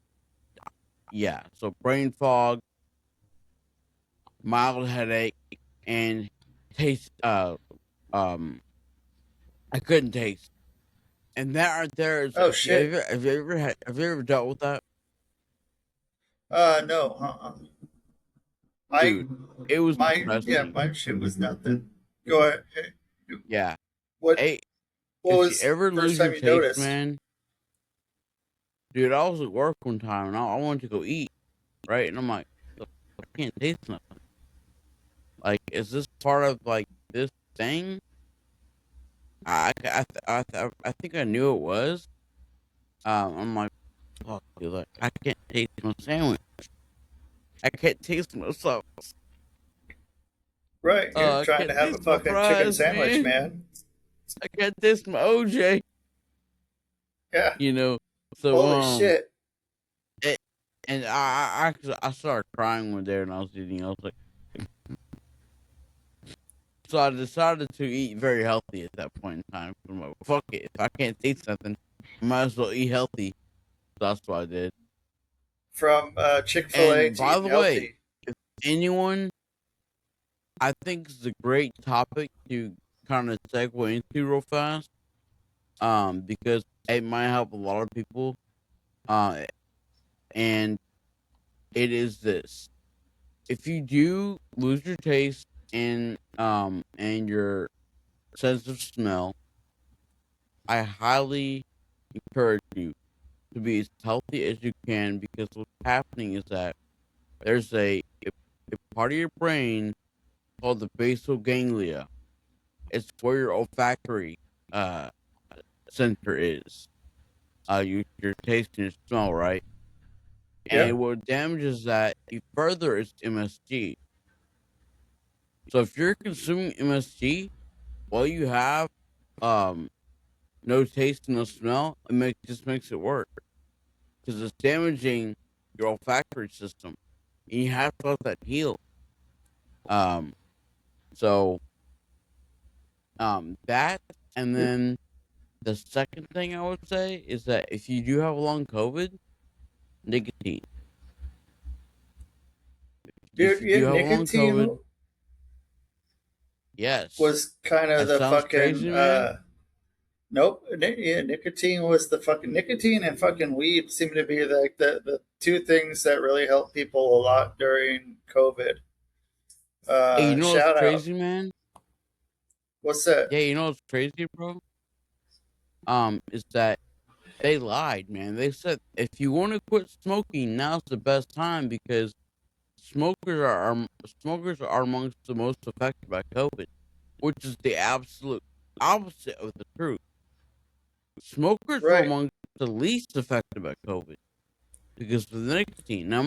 yeah, so brain fog, mild headache, and taste. Um, I couldn't taste, and that right there is. Oh If you shit. ever, have you ever dealt with that, No. I dude? It was yeah, disgusting. my shit was nothing. Go ahead. Hey, Yeah. What Hey, what if you was ever first lose your time you taste, noticed? man, dude, I was at work one time and I wanted to go eat, right? And I'm like, "Look, I can't taste nothing. Like, is this part of like this thing? I think I knew it was. I'm like, fuck, dude, like, I can't taste my sandwich. I can't taste myself. Right, you're I trying to can't have a taste my fucking chicken fries, sandwich, man. man. I can't taste my OJ. Yeah. You know. So Holy shit. it, and I started crying one day when I was eating. I was like, so I decided to eat very healthy at that point in time. I'm like, fuck it. If I can't taste something, I might as well eat healthy. So that's what I did. From Chick-fil-A And to by eating the way, healthy. if anyone, I think it's a great topic to kind of segue into real fast. Because it might help a lot of people. Uh, and it is this: if you do lose your taste and your sense of smell, I highly encourage you to be as healthy as you can, because what's happening is that there's a part of your brain called the basal ganglia. It's where your olfactory uh center is. Your taste and your smell, right? Yeah. And what damages that further is MSG. So if you're consuming MSG while you have um no taste, no smell, just makes it worse, because it's damaging your olfactory system, and you have to let that heal. Um, so that, and then the second thing I would say is that if you do have long COVID, nicotine. If Dude, you yeah, do have long COVID, nicotine yes, was kind of that the sounds fucking crazy, man. nope. Yeah, nicotine was the fucking nicotine and fucking weed seem to be like the two things that really helped people a lot during COVID. Hey, you know what's Shout out. crazy, man? What's that? Yeah, you know what's crazy, bro? Is that they lied, man. They said if you want to quit smoking, now's the best time, because smokers are amongst the most affected by COVID, which is the absolute opposite of the truth. Smokers were Right. among the least affected by COVID because of the nicotine. Now,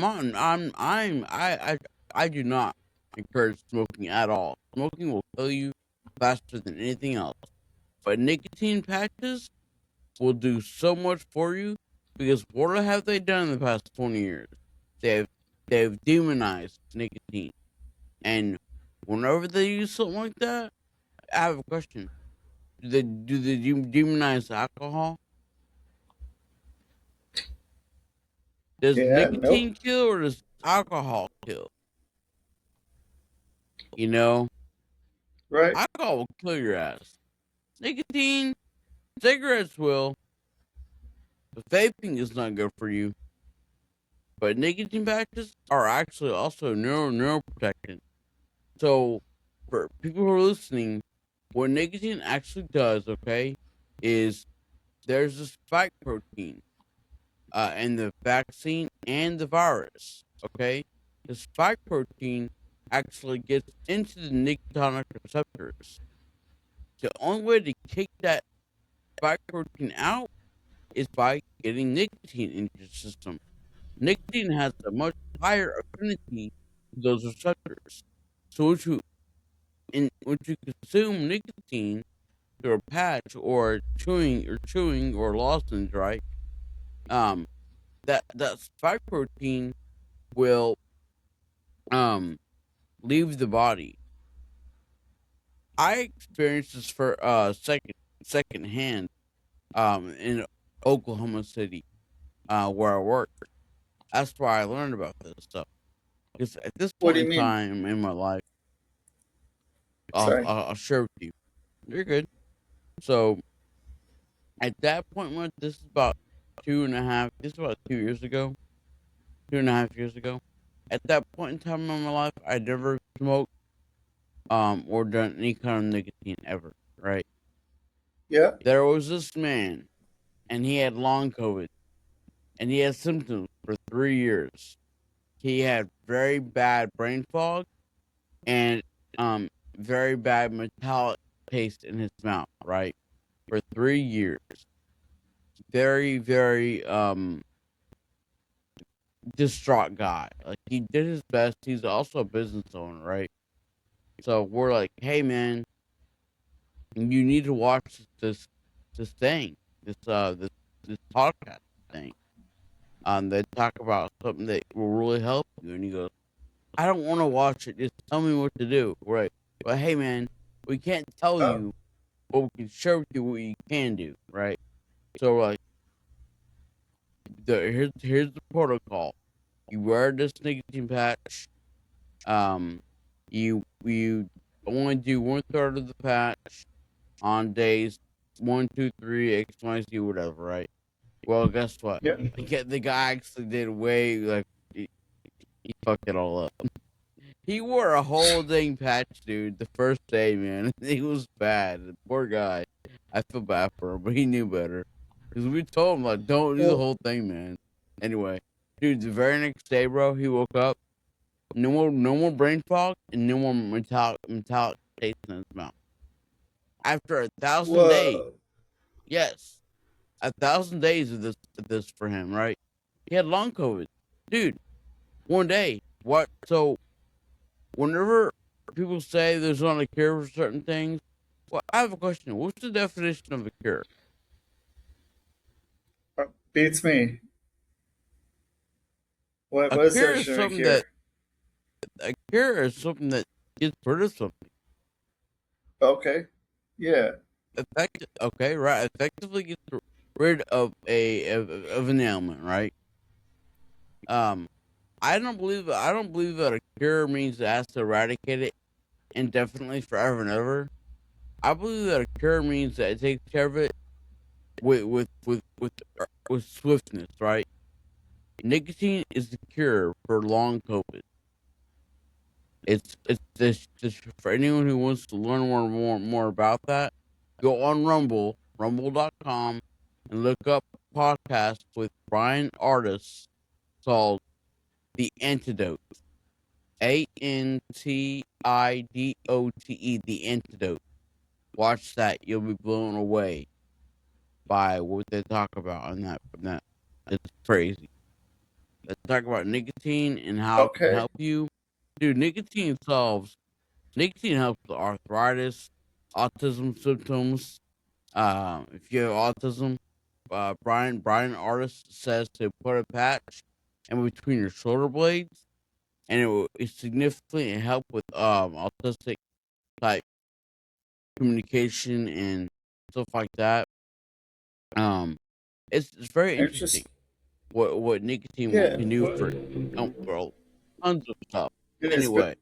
I do not encourage smoking at all. Smoking will kill you faster than anything else. But nicotine patches will do so much for you, because what have they done in the past 20 years? They've they've demonized nicotine, and whenever they use something like that, I have a question: do they demonize alcohol? Does Yeah. Nope. nicotine kill or does alcohol kill? You know, Right. Alcohol will kill your ass. Nicotine, cigarettes will, but vaping is not good for you. But nicotine patches are actually also neuroprotectant. So for people who are listening, what nicotine actually does, okay, is there's a spike protein in the vaccine and the virus. Okay, the spike protein actually gets into the nicotinic receptors. The only way to kick that spike protein out is by getting nicotine into your system. Nicotine has a much higher affinity to those receptors. So once you consume nicotine through a patch or chewing or lozenge, right? Um, that spike protein will um leave the body. I experienced this for second hand in Oklahoma City where I work. That's where I learned about this stuff. Because at this What do point you in mean? time in my life, Sorry. I'll share with you. You're good. So at that point, this is about 2.5. This is about 2 years ago, 2.5 years ago. At that point in time in my life, I never smoked or done any kind of nicotine ever. Right. Yeah. There was this man, and he had long COVID, and he had symptoms for 3 years. He had very bad brain fog and um very bad metallic taste in his mouth, right? For 3 years. Very, very distraught guy. Like he did his best. He's also a business owner, right? So we're like, hey man, you need to watch this thing, this podcast thing. They talk about something that will really help you, and he goes, I don't want to watch it. Just tell me what to do, right? But hey man, we can't tell Oh. you, but we can share with you what you can do, right? So like, here's the protocol. You wear this nicotine patch. Um, you only do 1/3 of the patch on days 1, 2, 3, X, Y, Z, whatever, right? Well, guess what? Yeah. The guy actually did way like he fucked it all up. He wore a whole dang patch, dude. The first day, man, he was bad. The poor guy. I feel bad for him, but he knew better. Cause we told him like, don't do the Well. whole thing, man. Anyway, dude, the very next day, bro, he woke up. No more brain fog and no more metallic taste in his mouth. After 1,000 days, Whoa. yes, 1,000 days of this for him, right? He had long COVID, dude. One day, what? So whenever people say there's not a cure for certain things, well, I have a question. What's the definition of a cure? Beats me. What A was cure there is showing something that here? gets rid of something. Okay. Yeah. Okay, right. Effectively gets rid of of an ailment, right? Um, I don't believe that a cure means it has to eradicate it indefinitely, forever and ever. I believe that a cure means that it takes care of it with swiftness, right? Nicotine is the cure for long COVID. It's this for anyone who wants to learn more about that. Go on rumble.com, and look up a podcast with Brian Artis called The Antidote. ANTIDOTE, The Antidote. Watch that. You'll be blown away by what they talk about on that. It's crazy. They talk about nicotine and how it can Okay. help you. Dude, nicotine helps with arthritis, autism symptoms. If you have autism, Brian Artist says to put a patch in between your shoulder blades, and it will significantly help with autistic type communication and stuff like that. Um, it's very interesting Interesting. what nicotine Yeah. can do for well, tons of stuff. It is. Anyway,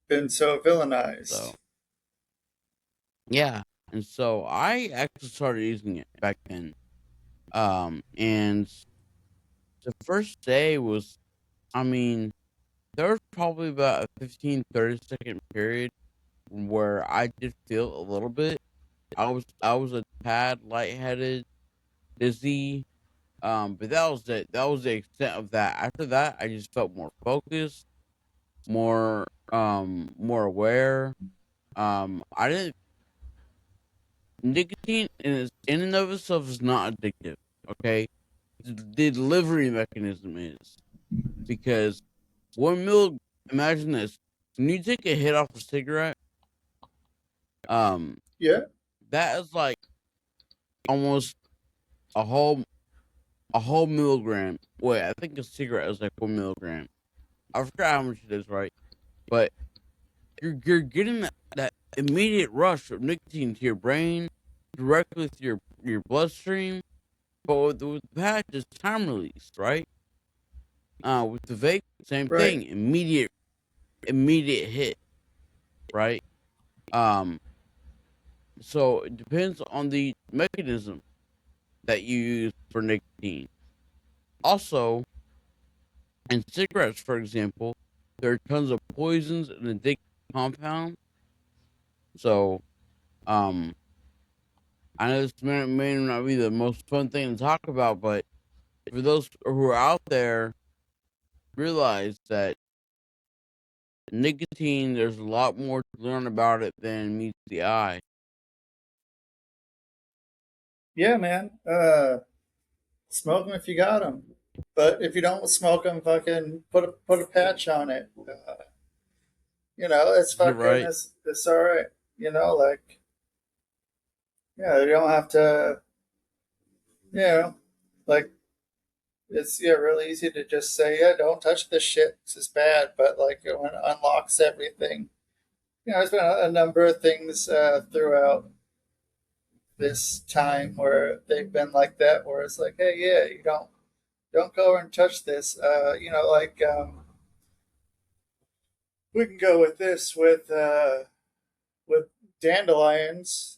been so villainized. So yeah, and so I actually started using it back then. And the first day was, I mean, there was probably about a 15-30 second period where I did feel a little bit. I was a tad lightheaded, dizzy. But that was it. That was the extent of that. After that, I just felt more focused, more aware. I didn't nicotine in and of itself is not addictive. Okay, the delivery mechanism is because 1 mil. Imagine this: when you take a hit off a cigarette, um, Yeah, that is like almost a whole milligram. Wait, I think a cigarette is like 1 milligram. I forgot how much it is, right? But you're getting that immediate rush of nicotine to your brain, directly to your bloodstream. But with the patch, it's time released, right? With the vape, same right. thing, immediate hit, right? Um, so it depends on the mechanism that you use for nicotine. Also, in cigarettes, for example, there are tons of poisons and addictive compounds. So, um, I know this may not be the most fun thing to talk about, but for those who are out there, realize that nicotine, there's a lot more to learn about it than meets the eye. Yeah, man. Smoke them if you got them, but if you don't smoke them, fucking put a patch on it. It's You're fucking right. it's all right. Like yeah, you don't have to. You know, like it's really easy to just say yeah, don't touch this shit. This is bad, but like when it unlocks everything. There's been a number of things throughout this time where they've been like that, where it's like, hey, yeah, you don't go and touch this. Like we can go with this with dandelions.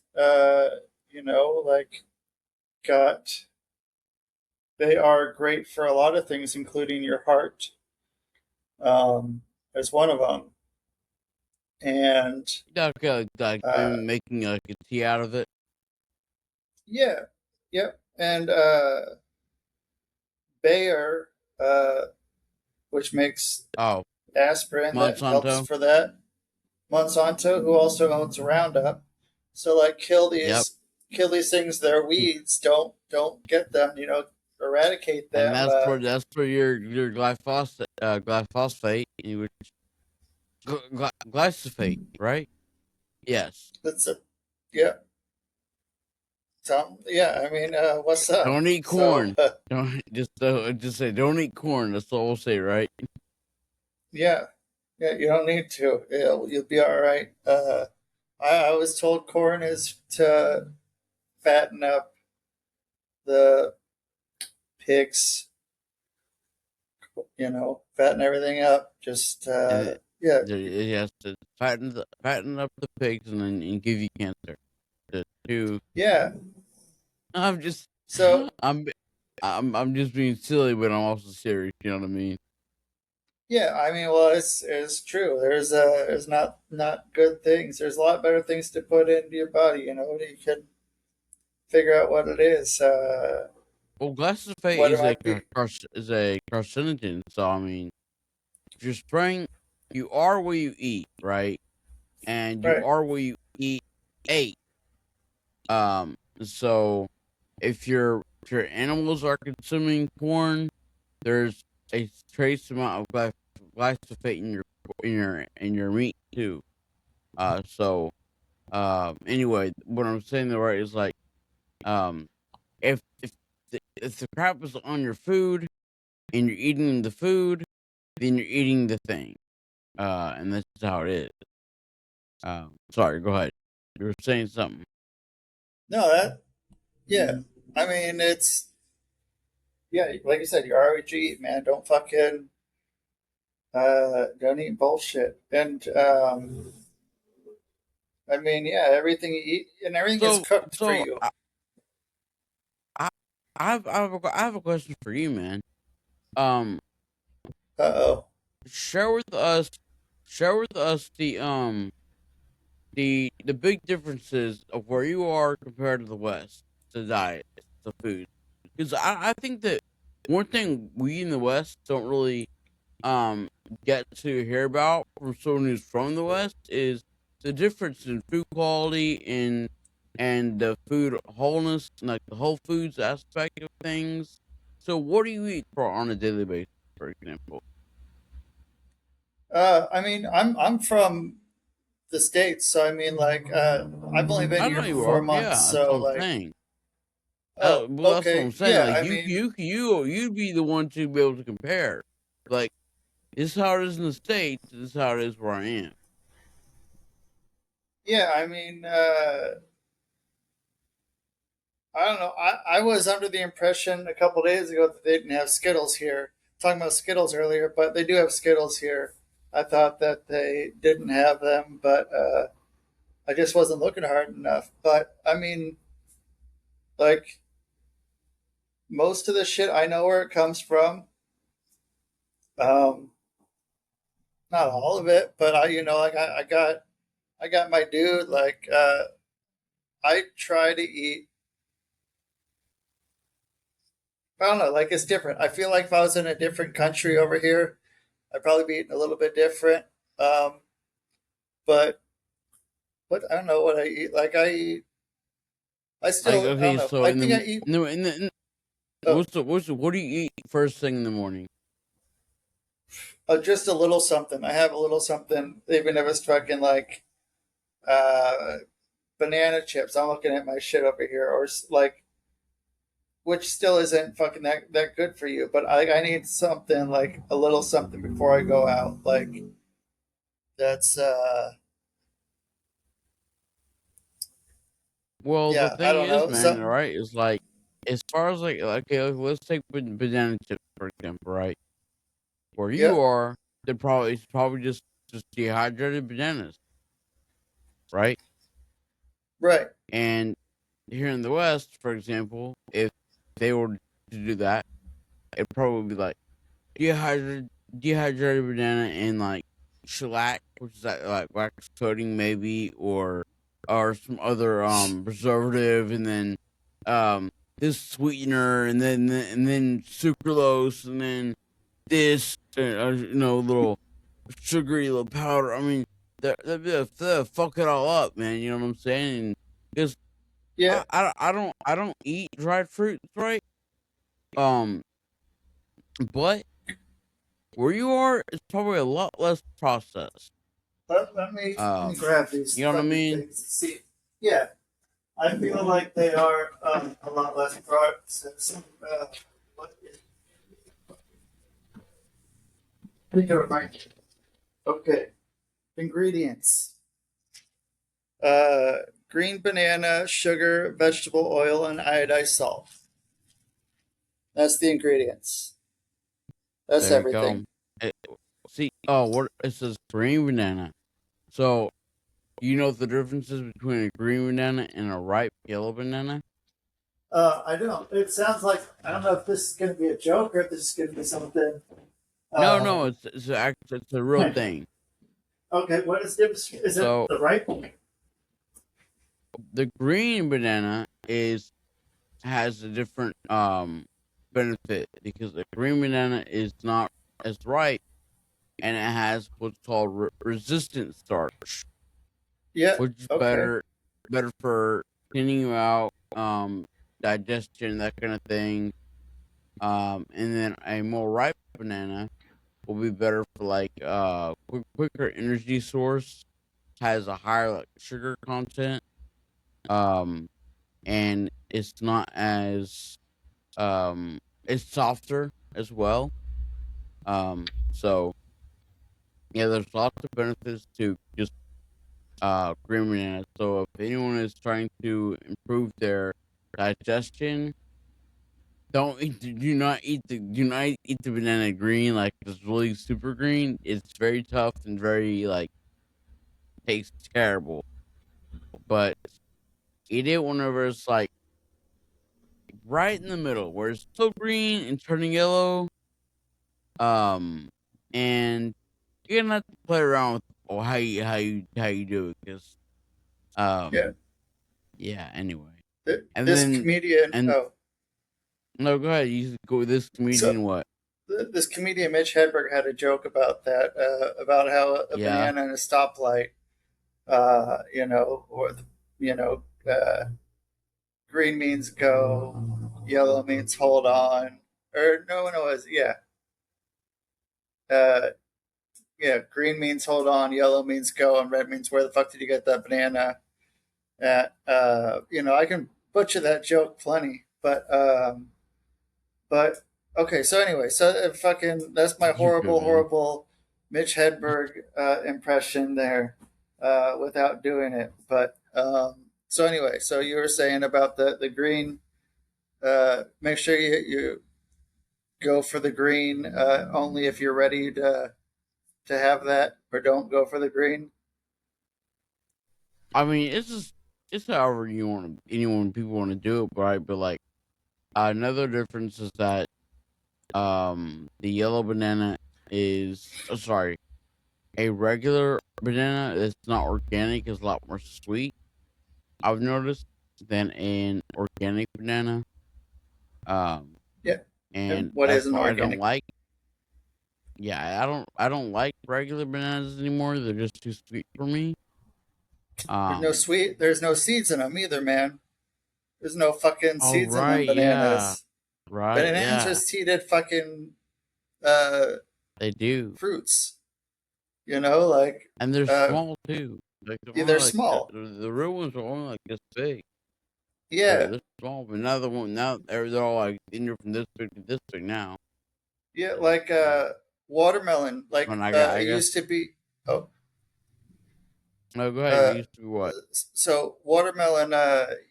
Like got they are great for a lot of things, including your heart. As one of them, and Like uh, maybe making like a tea out of it. yeah, yep, and Bayer, which makes Oh, aspirin that helps Monsanto. for that. Monsanto, who also owns Roundup. So like Yep. kill these things. They're weeds. Don't get them. Eradicate And them. that's for your glyphosate, which glyphosate, right? Yes. That's a yeah. Yeah. I mean, what's up? Don't eat So corn. Don't just say don't eat corn. That's all we'll say, right? yeah, yeah. You don't need to. You'll be all right. I was told corn is to fatten up the pigs. Fatten everything up. Just And yeah, it has to fatten up the pigs and give you cancer. The two. yeah. I'm just So I'm I'm just being silly, but I'm also serious. You know what I mean? yeah, I mean, well, it's true. There's not good things. There's a lot better things to put into your body. You can figure out what it is. Well, glyphosate What it might be. is a carcinogen. So I mean, if you're spraying, you are what you eat, right? And you Right. are what you ate. So if your animals are consuming corn, there's a trace amount of glyphosate in your meat too. So anyway, what I'm saying though, right, is like um, if the crap is on your food and you're eating the food, then you're eating the thing. And that's how it is. Sorry, go ahead. You were saying something. No, that yeah. I mean, it's yeah. Like you said, you are what you eat, man. Don't fucking Don't eat bullshit. And I mean, yeah, everything you eat and everything is So cooked for so you. I I have a question for you, man. Um, Uh oh. share with us the big differences of where you are compared to the West, the diet, the food. Because I think that one thing we in the West don't really get to hear about from someone who's from the West is the difference in food quality and the food wholeness, like the whole foods aspect of things. So, what do you eat for on a daily basis, for example? I mean, I'm from the states, so I mean, like, I've only been I here know for you four are, months, yeah. That's what so I'm like, saying. oh, Well, that's what okay, I'm saying. yeah. Like I mean, you'd be the one to be able to compare. Like this is how it is in the states. This is how it is where I am. yeah. I mean, I don't know. I was under the impression a couple days ago that they didn't have Skittles here. Talking about Skittles earlier, but they do have Skittles here. I thought that they didn't have them, but I just wasn't looking hard enough. But I mean, like most of the shit, I know where it comes from. Um, Not all of it, but like I got my dude. Like I try to eat. I don't know. Like it's different. I feel like if I was in a different country over here, I'd probably be eating a little bit different. Um, but what I don't know what I eat. Like I eat. I Like still I don't okay, know. so I think I eat. Oh, what do you eat first thing in the morning? just a little something. I have a little something. Even if it's fucking like uh, banana chips. I'm looking at my shit over here, or like which still isn't fucking that good for you. But I need something like a little something before I go out. Like that's Well, the yeah. I thing don't is, know man, something. right? Is like as far as like okay, let's take banana chips for example, right? Where you Yep. are, it's probably just dehydrated bananas, right? Right. And here in the West, for example, if they were to do that, it'd probably be like dehydrated dehydrated banana and like shellac, which is like wax coating maybe, or some other preservative, and then um this sweetener, and then sucralose, and then this little sugary little powder. I mean, they fuck it all up, man. You know what I'm saying? Because Yeah. I don't eat dried fruits, right? Um, but where you are, it's probably a lot less processed. Let me grab these You know what I fucking mean? things. See. Yeah. I feel like they are a lot less processed. What is- I think I remind you. Okay. Ingredients. Uh, Green banana, sugar, vegetable oil, and iodized salt. That's the ingredients. That's There you everything. go. It, see, oh, what it says green banana. So you know the differences between a green banana and a ripe yellow banana? I don't. It sounds like I don't know if this is going to be a joke or if this is going to be something. No, Uh, no, it's a real thing. okay, what is the difference? Is it So the right one? the green banana is has a different benefit because the green banana is not as ripe and it has what's called resistant starch, Yeah. which is Okay. better for cleaning you out, digestion, that kind of thing. And then a more ripe banana will be better for like quicker energy source, has a higher like sugar content, um, and it's not as it's softer as well. So yeah, there's lots of benefits to just green bananas. So if anyone is trying to improve their digestion, do not eat the banana green, like it's really super green. It's very tough and very like tastes terrible. But eat it whenever it's like right in the middle, where it's still green and turning yellow. Um, and you're gonna have to play around with how you do it, because Yeah. um yeah. Anyway, and This then comedian, and no, go ahead. You go with this so comedian. What? this comedian Mitch Hedberg had a joke about that, about how a Yeah. banana in a stoplight, or you know, green means go, yellow means hold on, or no, it's uh, green means hold on, yellow means go, and red means where the fuck did you get that banana at? I can butcher that joke plenty, but okay. So anyway, so fucking that's my You good, horrible, man. horrible Mitch Hedberg impression there, without doing it. But so anyway, so you were saying about the green. Make sure you go for the green only if you're ready to have that, or don't go for the green. I mean, it's however you want to, anyone people want to do it, right? But like another difference is that the yellow banana is sorry, a regular banana that's not organic is a lot more sweet. I've noticed than an organic banana. Um, Yeah. And and what that's is an why I don't organic? like. Yeah, I don't like regular bananas anymore. They're just too sweet for me. There's no Um. sweet. There's no seeds in them either, man. There's no fucking Oh seeds in them right, yeah, bananas. right, Bananas are yeah. seeded fucking uh, They do, fruits. Like and they're uh, small too. Like they're yeah, only they're like small. the real ones are only like this big. Yeah, They're small, but now they're all like in from this big to this big now. yeah, So like yeah, watermelon. when Like I it guess used to be. Oh, no, go ahead. It uh, used to be what? so watermelon.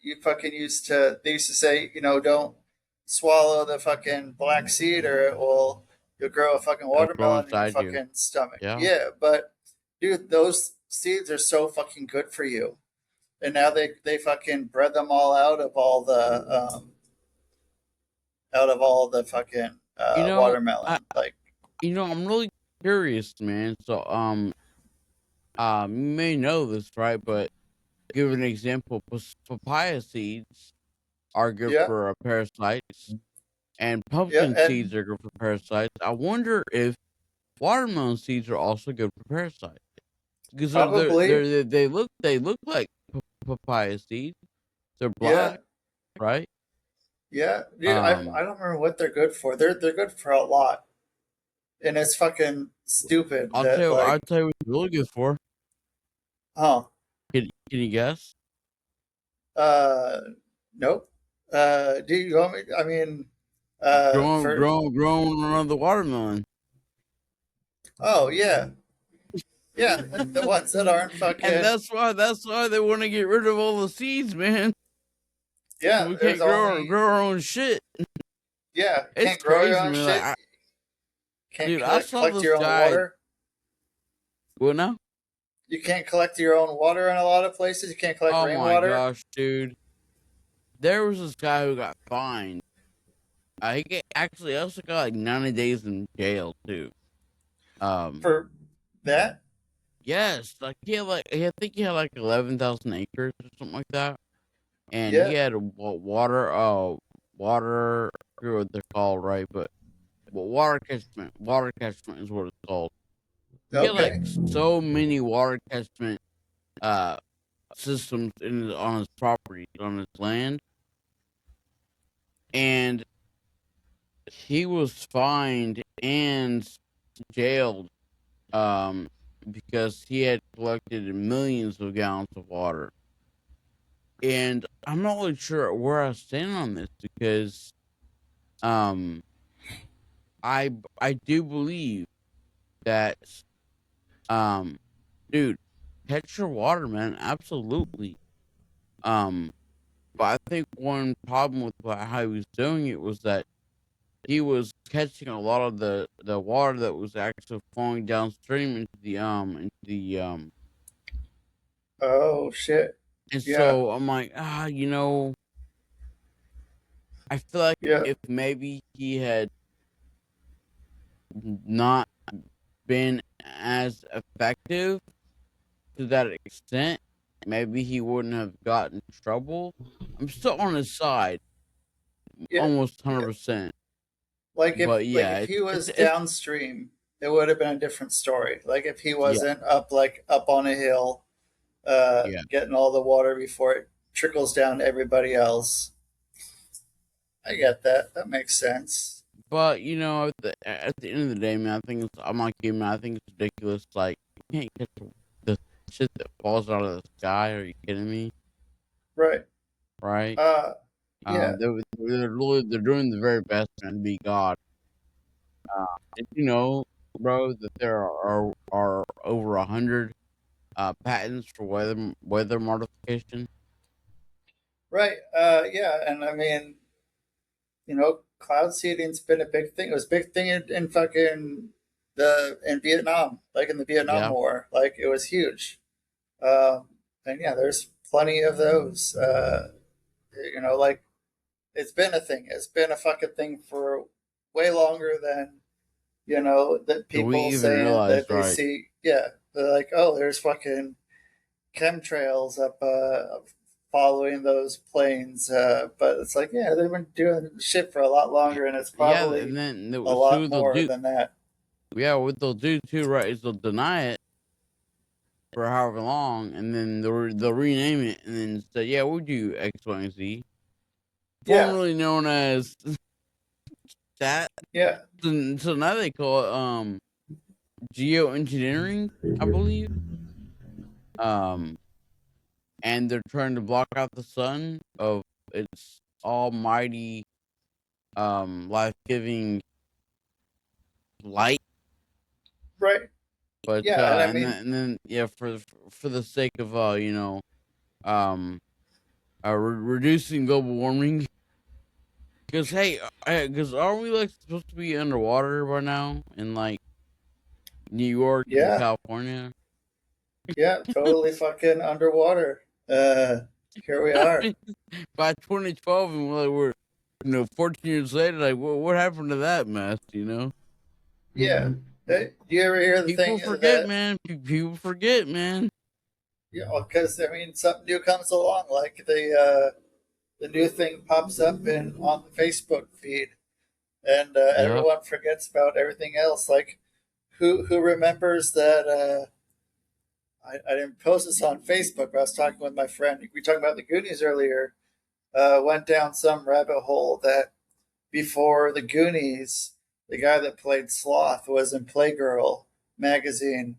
You fucking used to. They used to say, don't swallow the fucking black seed, or you'll grow a fucking It'll grow watermelon in your inside you. fucking stomach. Yeah, Yeah, but dude, those seeds are so fucking good for you. And now they fucking bred them all out of all the fucking you know, I watermelon. Like, I'm really curious, man. So you may know this, right? But give an example. Papaya seeds are good yeah, for parasites, and yeah, pumpkin and seeds are good for parasites. I wonder if watermelon seeds are also good for parasites, because probably, they look like papaya seeds. They're yeah, black, right? yeah, dude. I Um, don't remember what they're good for. They're good for a lot, and it's fucking stupid that I'll like, tell you what they're really good for. oh, Can you guess? uh, nope. Do you want me? I mean, for Growing around the watermelon, oh yeah, yeah, the ones that aren't and fucking that's why they want to get rid of all the seeds, man. So yeah. we There's can't only grow our own shit. yeah. It's Can't grow your crazy, own man. shit. Can't Dude, I saw collect this your own guy. water. What now? You can't collect your own water in a lot of places. You can't collect Oh my rainwater. gosh, dude. There was this guy who got fined. He also got like 90 days in jail too. Um, For that. yes, like I think he had like 11,000 acres or something like that, and he Yeah. had a water, I forget what they're called, right? But water catchment is what it's called. He had like Okay. so many water catchment uh systems on his property, on his land, and he was fined and jailed um because he had collected millions of gallons of water. And I'm not really sure where I stand on this, because um I do believe that um dude, catch your water, man, absolutely. Um But I think one problem with how he was doing it was that he was catching a lot of the water that was actually flowing downstream Oh shit. and Yeah. so I'm like, I feel like Yeah. if maybe he had not been as effective to that extent, maybe he wouldn't have gotten in trouble. I'm still on his side, Yeah. almost Yeah. 100%. Like But if yeah, he was it's downstream, it would have been a different story. Like if he yeah, wasn't up on a hill, yeah. getting all the water before it trickles down to everybody else. I get that. That makes sense. But at the end of the day, man, I'm like you, man. I think it's ridiculous. Like you can't catch the shit that falls out of the sky. Are you kidding me? Right. Right? Uh yeah. They're doing the very best, man, to be God. Did you know, bro, that there are over 100 patents for weather modification? Right. Yeah, and I mean, cloud seeding's been a big thing. It was a big thing in fucking the in Vietnam, like in the Vietnam Yeah, War. Like it was huge. Um, and yeah, there's plenty of those. Like it's been a thing. It's been a fucking thing for way longer than that do we people even saying realize, that they right? see. Yeah, they're like, oh, there's fucking chemtrails up following those planes. But it's like, yeah, they've been doing shit for a lot longer, and it's Yeah, and probably then a so lot what they'll more do, than that. yeah, what they'll do too, right, is they'll deny it for however long, and then they'll rename it, and then say, "Yeah, we'll do X, Y, and Z," Yeah, formerly known as that. yeah, So now they call it geoengineering, I believe. Um, and they're trying to block out the sun of its almighty, life giving light. right. But Yeah, and I mean, and then yeah, for the sake of um reducing global warming. Because hey, because aren't we like supposed to be underwater by now in like New York and yeah, California? yeah, totally fucking underwater. Here we I are. mean, by 2012, and we're 14 years later, like what happened to that mess? Yeah. Hey, do you ever hear the People thing forget, that, man. People forget, man. because I mean, something new comes along, like the new thing pops up in on the Facebook feed, and Yep. everyone forgets about everything else. Like, who remembers that? I didn't post this on Facebook, but I was talking with my friend. We talked about the Goonies earlier. Went down some rabbit hole that before the Goonies, the guy that played Sloth was in Playgirl magazine.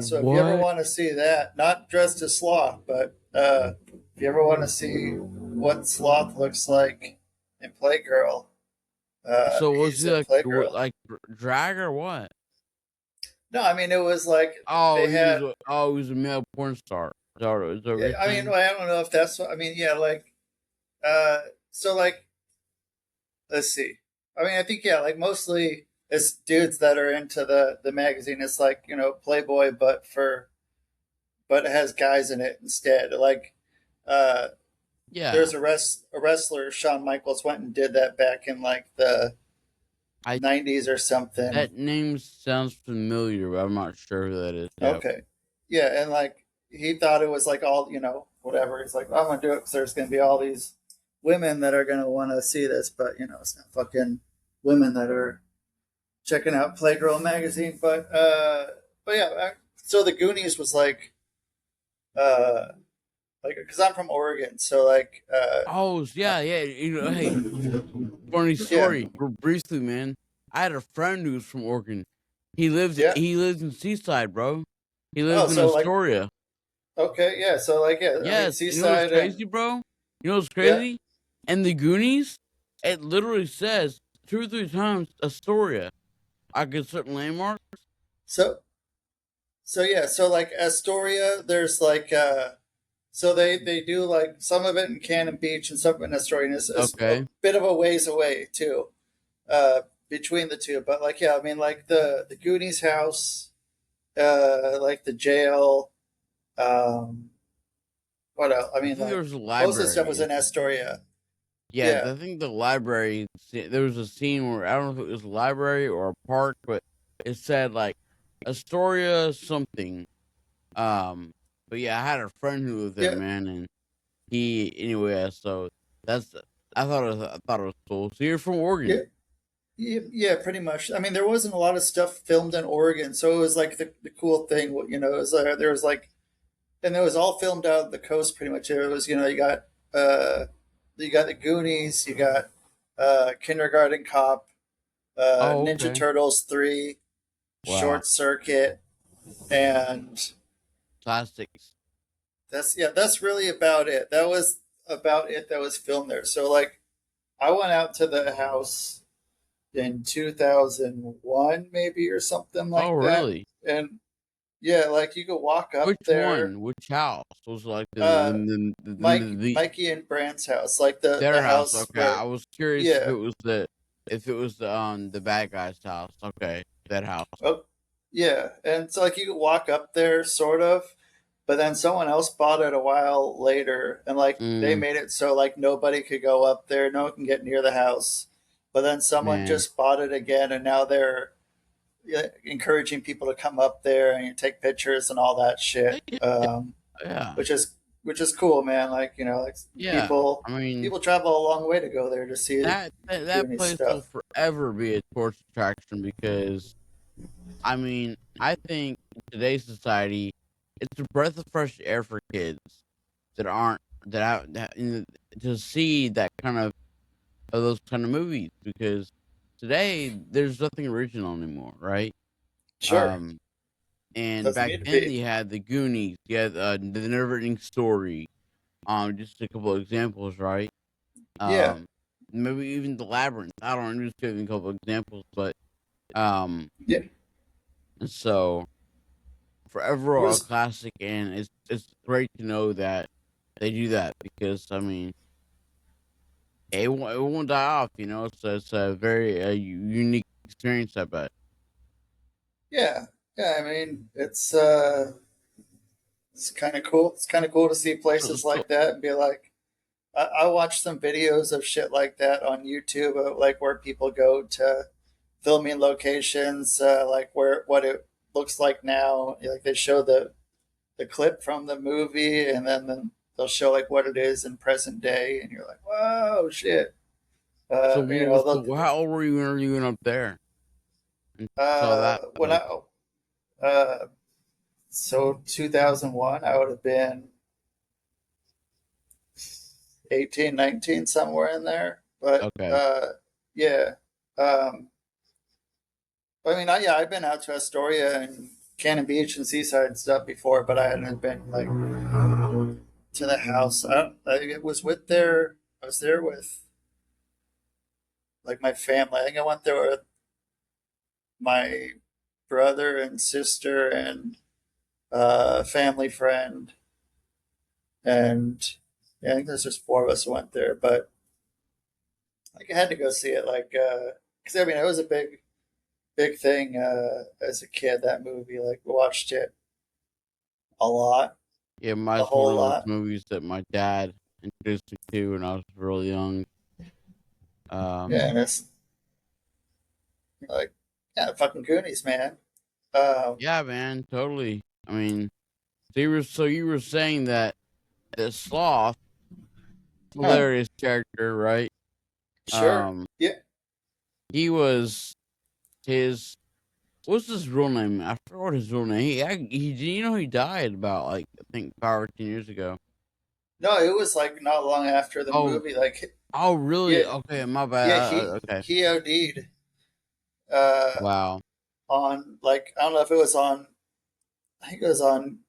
So if you ever What? want to see that, not dressed as Sloth, but if you ever want to see what Sloth looks like in Playgirl, So was he's he in Playgirl. like drag or what? No, I mean it was like Oh, they had. he was a male porn star. Is that what Yeah, you're I mean, saying? well, I don't know if that's what I mean. Yeah, like uh, so like let's see. I mean, I think yeah, like mostly it's dudes that are into the magazine. It's like Playboy, but it has guys in it instead. Like uh, Yeah. there's a wrestler, Shawn Michaels, went and did that back in like the I '90s or something. That name sounds familiar, but I'm not sure who that is. Yeah. Okay, yeah, and like he thought it was like all whatever. He's like, I'm gonna do it because there's gonna be all these women that are gonna want to see this, but it's not fucking women that are checking out Playgirl magazine. But yeah, so the Goonies was uh, like because I'm from Oregon, so like Oh, yeah, yeah. Hey, funny yeah, story. Briefly, man. I had a friend who was from Oregon. yeah. He lives in Seaside, bro. He Oh, lives in so like Astoria. okay, yeah, so like yeah, I mean Yes. You know what's Seaside and crazy, bro? You know what's yeah. crazy? And the Goonies, it literally says 2 or 3 times Astoria. I get certain landmarks. So so yeah, so like Astoria, there's like So they do like some of it in Cannon Beach and some of it in Astoria. And it's a Okay. bit of a ways away too, uh, between the two. But like yeah, I mean like the Goonies house, like the jail. Um, what else? I I mean think there like was a most of the stuff was library. in Astoria. Yeah, Yeah, I think the library. There was a scene where I don't know if it was a library or a park, but it said like Astoria something. Um, but yeah, I had a friend who lived there, yeah, man, and he anyway. So that's I thought it was cool. So you're from yeah. Oregon? Yeah, pretty much. I mean, there wasn't a lot of stuff filmed in Oregon, so it was like the cool thing. You know, it was there was like, and it was all filmed out of the coast, pretty much. It was, you know, uh, you got the Goonies, you got Kindergarten Cop, Oh, Ninja okay. Turtles 3, Wow, Short Circuit, and classics. that's really about it. That was about it that was filmed there. So like, I went out to the house in 2001 maybe or something Oh, like that, really? and yeah, like you could walk up Which there. one? Which house? Was it like uh the Mikey and Brand's house, like their the house? house Okay, where I was curious yeah. if it was the bad guy's house. Okay, that house. Oh, yeah, and so like you could walk up there sort of, but then someone else bought it a while later, and like they Mm, made it so like nobody could go up there, no one can get near the house. But then someone man. just bought it again, and now they're, yeah, encouraging people to come up there and take pictures and all that shit, Yeah, which is cool, man. Like you know, like yeah. people I mean, people travel a long way to go there to see the that Goonies place will stuff. forever be a tourist attraction because I mean, I think in today's society, it's a breath of fresh air for kids that aren't that out that, to see that kind of those kind of movies because today there's nothing original anymore, right? Sure, Um, and doesn't back need to then be. you had the Goonies, you had the Never-Ending Story, just a couple of examples, right? Yeah, Um, maybe even the Labyrinth. I don't know, I'm just giving a couple of examples, but um, yeah. so forever It a was classic, and it's great to know that they do that because I mean it won't die off. You know, it's a very unique experience. I bet. yeah, yeah. I mean, it's kind of cool. It's kind of cool to see So, places so like that and be like, I watched some videos of shit like that on YouTube, of like where people go to filming locations, like where what it looks like now. Like they show the clip from the movie, and then they'll show like what it is in present day, and you're like, whoa, shit. You know, how old were you when you went up there and saw that when place? uh, so 2001, I would have been 18, 19, somewhere in there. But Okay, yeah, um, I mean, yeah, I've been out to Astoria and Cannon Beach and Seaside and stuff before, but I hadn't been like to the house. I was with there. I was there with like my family. I think I went there with my brother and sister and family friend, and yeah, I think there's just four of us who went there. But like, I had to go see it, like, because I mean, it was a big thing as a kid. That movie, like, we watched it a lot, yeah, a mine's one whole of those lot. movies that my dad introduced me to when I was really young. Um, Yeah, and it's like, yeah, fucking Goonies, man. yeah, man, totally. I mean, so you were saying that the sloth, Huh, hilarious character, right? sure, Um, yeah. he was his what's his real name? I forgot what his real name. You know he died about like I think 5 or 10 years ago. No, it was like not long after the Oh, movie. Like, oh, really? yeah, Okay, my bad. yeah, Okay, he OD'd uh, wow. on like I don't know if it was on. I think it was on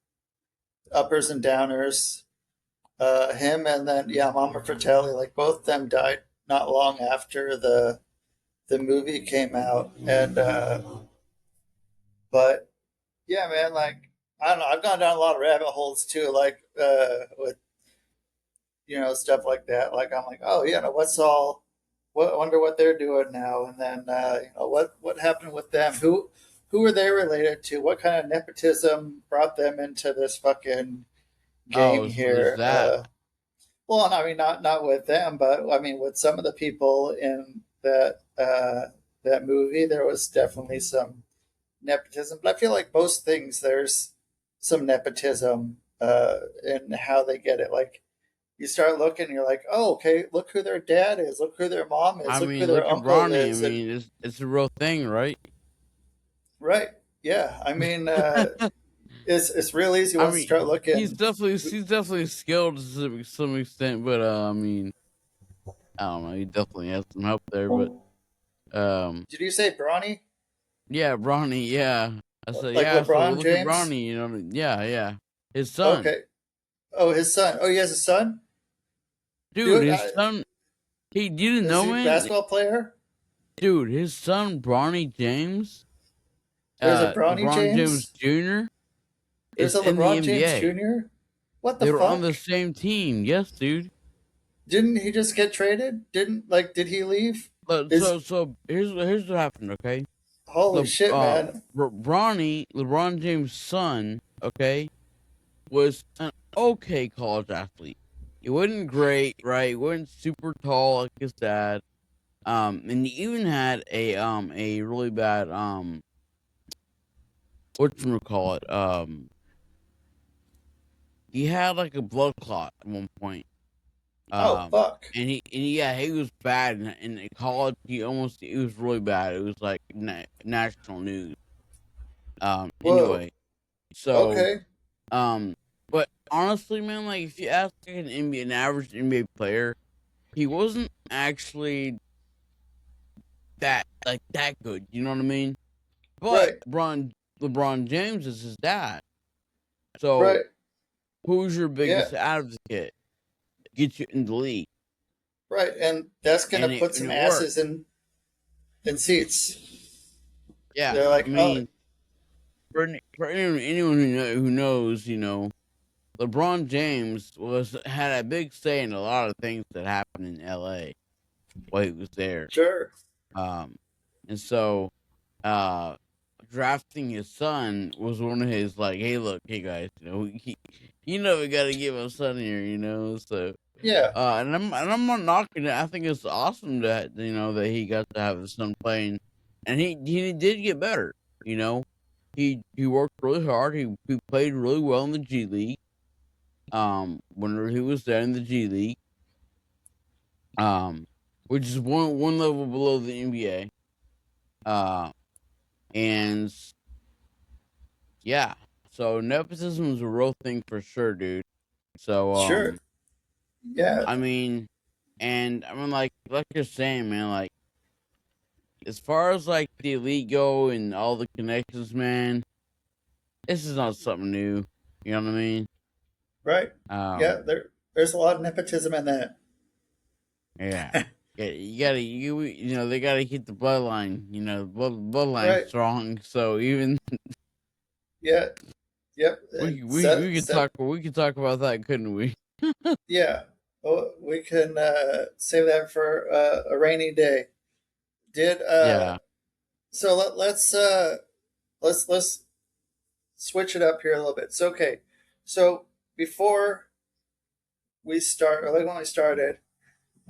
Uppers and Downers. Him and then yeah, Mama Fratelli. Like both of them died not long after the movie came out, and but yeah, man, like I don't know. I've gone down a lot of rabbit holes too, like with stuff like that. Like I'm like, oh yeah, no, what's all? What wonder what they're doing now? And then what happened with them? Who are they related to? What kind of nepotism brought them into this fucking game Oh, so there's here? that. Well, I mean, not with them, but I mean, with some of the people in that movie, there was definitely some nepotism. But I feel like most things, there's some nepotism in how they get it. Like you start looking, and you're like, oh, okay, look who their dad is, look who their mom I is, look who mean, their look at uncle Bronny. I is, and mean, it's a real thing, right? right, yeah. I mean, it's real easy I once you mean, start looking. he's definitely skilled to some extent, but I mean, I don't know. He definitely has some help there, but Did you say Bronny? yeah, Bronny, yeah. I said, Like yeah. So LeBron look at James? Bronny. Yeah, yeah. His son, Okay. Oh, his son. Oh, he has a son. dude. Dude, His son. He you didn't is know, he a man. basketball player? Dude, his son, Bronny James, There's a Bronny LeBron James James. Jr. There's is a in the LeBron James NBA. Jr. What the They were on fuck? the same team. Yes, dude. Didn't he just get traded? Did he leave? But Is so here's what happened. Okay, holy shit, man. Bronny, LeBron James' son, okay, was an okay college athlete. He wasn't great, right? He wasn't super tall like his dad. And he even had a really bad call it he had like a blood clot at one point. Oh Um, fuck. and yeah, he was bad in college. He was really bad. It was like national news. Whoa. Anyway, so Okay. um, but honestly, man, like if you ask like an average NBA player, he wasn't actually that good. You know what I mean? But Right. LeBron James is his dad. So Right. who's your Yeah. biggest advocate? Get you in the league, Right. And that's gonna and put some it worked. asses in seats. Yeah, They're I like, oh, mean, for anyone who knows, LeBron James had a big say in a lot of things that happened in L.A. while he was there. sure. Um, and so, uh, drafting his son was one of his like, hey, look, hey guys, we got to give him son here, so. Yeah. And I'm not knocking it. I think it's awesome that that he got to have his son playing, and he did get better. You know, he worked really hard. He played really well in the G League. Whenever he was there in the G League, um, which is one level below the NBA. And yeah, so nepotism is a real thing for sure, dude. So Sure. Yeah. I mean, and I mean like you're saying, man, like. As far as like the elite go and all the connections, man, this is not something new. You know what I mean? Right. Um, Yeah. There's a lot of nepotism in that. yeah, yeah. They gotta keep the bloodline, bloodline Right. strong. So even Yeah. Yep. And we could talk about that, couldn't we? yeah. Oh, we can save that for a rainy day. Did Yeah. so let's switch it up here a little bit. So okay. So before we start, or like when we started,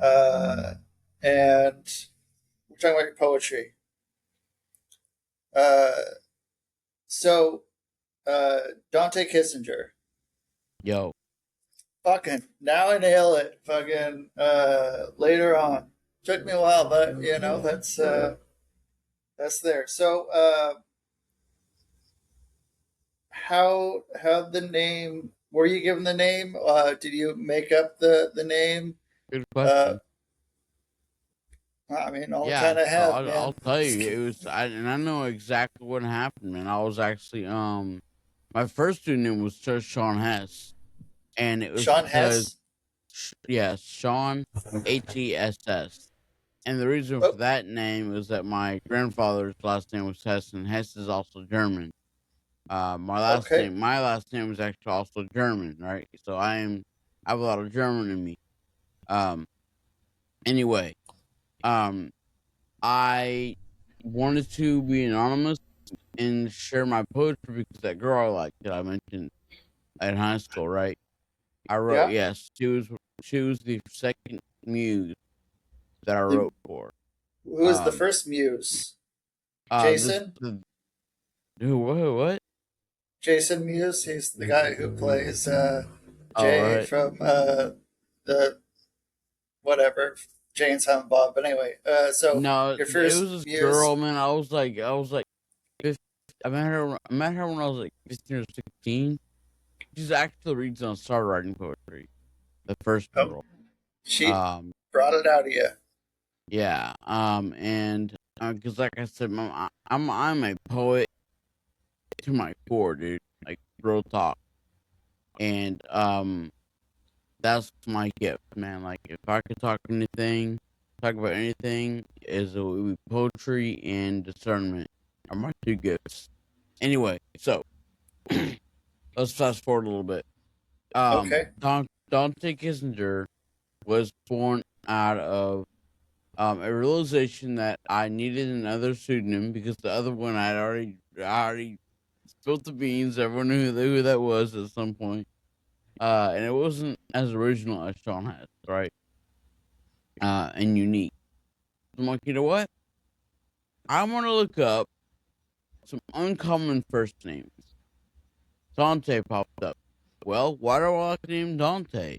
uh, and we're talking about your poetry. Uh, so Dante Kissinger. Yo. Fucking now I nail it. Fucking later on. Took me a while, but that's there. So how the name? Were you given the name? Did you make up the name? Good Uh, question. I mean, all Yeah. kind of So have, I'll man. tell you, and I know exactly what happened, man. I was actually my first student was just Sean Hess, and it was Sean because Hess. yes, Sean Hess. And the reason for Oh, that name was that my grandfather's last name was Hess, and Hess is also German. Okay. My last name is actually also German, right? So I have a lot of German in me. Um, anyway, um, I wanted to be anonymous and share my poetry because that girl I liked that I mentioned in high school, right? I wrote, Yeah. yes, she was the second muse that I The, wrote for. who is the Um, first muse? this Jason? the who what? Jason Mewes. He's the guy who plays Oh, Jay right. from the whatever Jane Silent Bob. But anyway, so No, your it first was this Muse. girl, man. I was like, 15, I met her when I was like 15 or 16. She's actually the reason I started writing poetry. The first Oh, girl. she Um, brought it out of you. yeah. And because like I said, I'm a poet to my core, dude. Like real talk. And that's my gift, man. Like if I could talk about anything, is it would be poetry and discernment are my two gifts. Anyway, so let's fast forward a little bit. Okay. Dante Kissinger was born out of a realization that I needed another pseudonym because the other one I already spilled the beans. Everyone knew who that was at some point. And it wasn't as original as Sean has, right? And unique. I'm like, you know what? I want to look up some uncommon first names. Dante popped up. Well, why do I like the name Dante?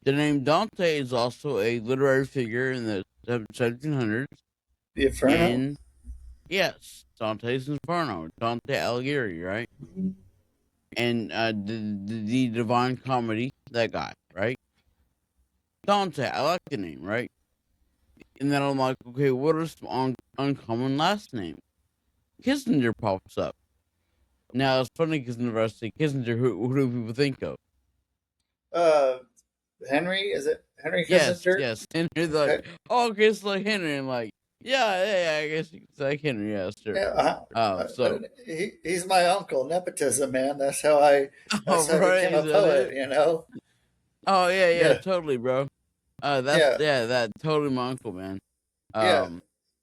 The name Dante is also a literary figure in the 1700s. The Inferno. And yes, Dante's Inferno, Dante Alighieri, right? And the Divine Comedy, that guy, right? Dante, I like the name, right? And then I'm like, okay, what are some uncommon last names? Kissinger pops up. Now it's funny because whenever I say Kissinger, who do people think of? Uh, Henry. Is it Henry Yes, Kissinger? yes. And they're like, Okay. oh, okay, it's like Henry. I'm like, yeah, I guess you could say Henry, yeah, sure. Yeah. So, He's my uncle. Nepotism, man. That's how I. oh, That's how I right, became is a that poet. it? You know. Oh, yeah, Yeah. totally, bro. Yeah. That totally my uncle, man. Yeah. Um,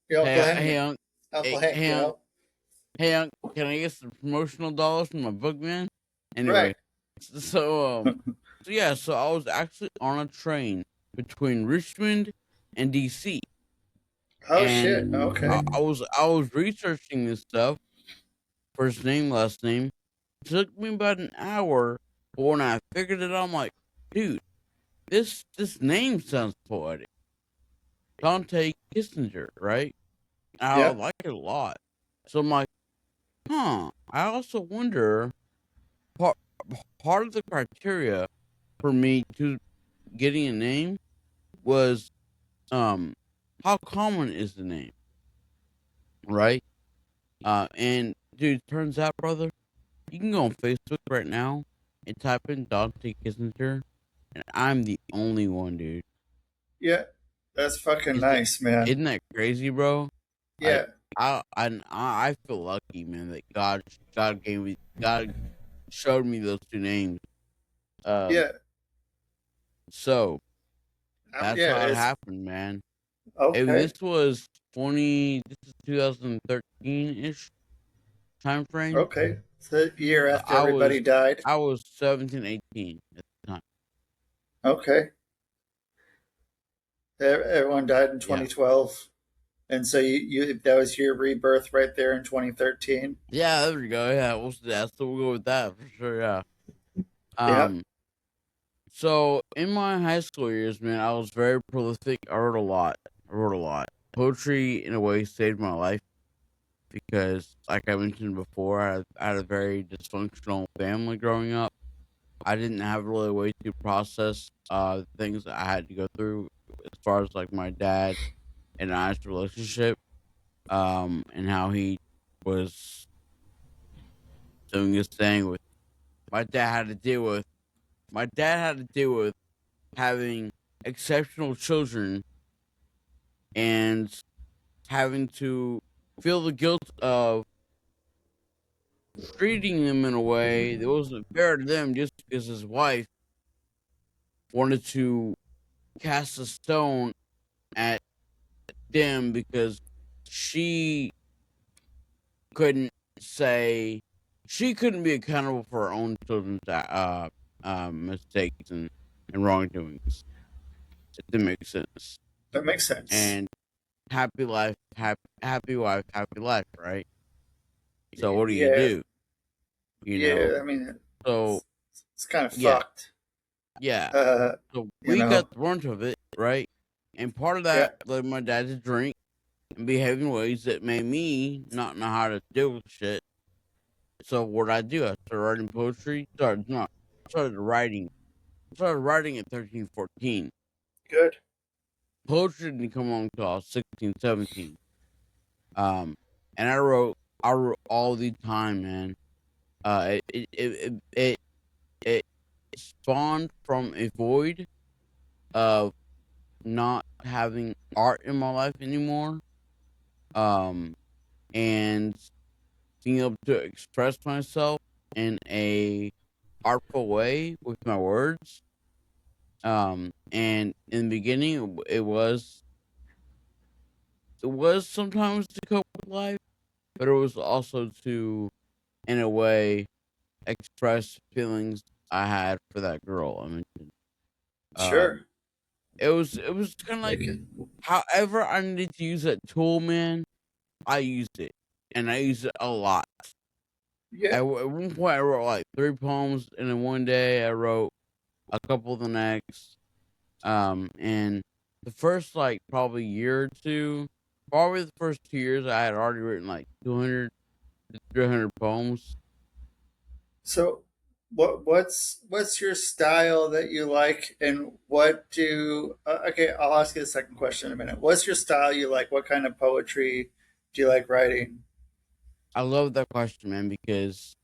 Your Uncle Henry. hey, Unc, Uncle Hank. You know. hey, Unc, can I get some promotional dollars from my book, man? Anyway, Right. so yeah, so I was actually on a train between Richmond and DC, Oh shit. and Okay. I was researching this stuff, first name, last name. It took me about an hour, but when I figured it out, I'm like, dude, this name sounds poetic. Dante Kissinger, right? I Yeah. like it a lot. So I'm like, huh. I also wonder part part of the criteria for me to getting a name was how common is the name, right? And dude, turns out, brother, you can go on Facebook right now and type in Dante Kissinger, and I'm the only one, dude. Yeah. That's fucking Is it? nice, man. Isn't that crazy, bro? Like Yeah. I feel lucky, man, that God showed me those two names. Um, Yeah. so that's Yeah. how it It's happened, man. And okay. this is 2013 ish time frame. Okay. It's the year So after everybody died. I was 17, 18 at the time. Okay. Everyone died in Yeah. 2012. And so you that was your rebirth right there in 2013. Yeah, there we go. Yeah, we'll go with that for sure. Yeah. Yeah. Um, so in my high school years, man, I was very prolific. I wrote a lot. I wrote a lot. Poetry, in a way, saved my life because, like I mentioned before, I had a very dysfunctional family growing up. I didn't have really a way to process things that I had to go through as far as like my dad and I's relationship, and how he was doing his thing with my dad had to deal with my dad had to deal with having exceptional children and having to feel the guilt of treating them in a way that wasn't fair to them just because his wife wanted to cast a stone at them because she couldn't say she couldn't be accountable for her own children's mistakes and wrongdoings. If that makes sense. That makes sense. And happy life, happy wife, happy life, right? So what do you Yeah, do? You know. yeah. I mean, So it's, it's kind of yeah, fucked. yeah. Uh, So you we know. got the brunt of it, right? And part of Yeah, that led my dad to drink and behave in ways that made me not know how to deal with shit. So what I do, I started writing poetry. Started writing. Started writing at 13, 14. good. Poetry didn't come along until I was 16, 17. And I wrote all the time, man. It spawned from a void of not having art in my life anymore. Um, and being able to express myself in a artful way with my words. And in the beginning, it was sometimes to cope with life, but it was also to, in a way, express feelings I had for that girl I mentioned. Sure. Um, it was kind of like, Make it. however I needed to use that tool, man, I used it, and I used it a lot. Yeah. At one point, I wrote like 3 poems, and then one day I wrote a couple the next. And the first like probably year or two, probably the first 2 years, I had already written like 200 to 300 poems. So, what's your style that you like, and what do? Okay, I'll ask you the second question in a minute. What's your style you like? What kind of poetry do you like writing? I love that question, man, because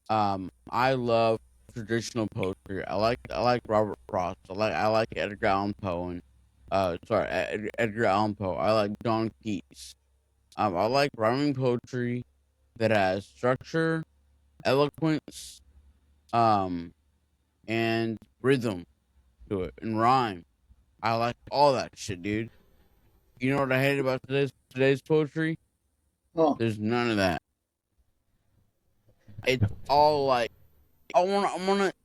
I love traditional poetry. I like Robert Frost. I like Edgar Allan Poe and Edgar Allan Poe. I like John Keats. I like rhyming poetry that has structure, eloquence, um, and rhythm to it and rhyme. I like all that shit, dude. You know what I hate about today's poetry? Oh, There's none of that. It's all like I'm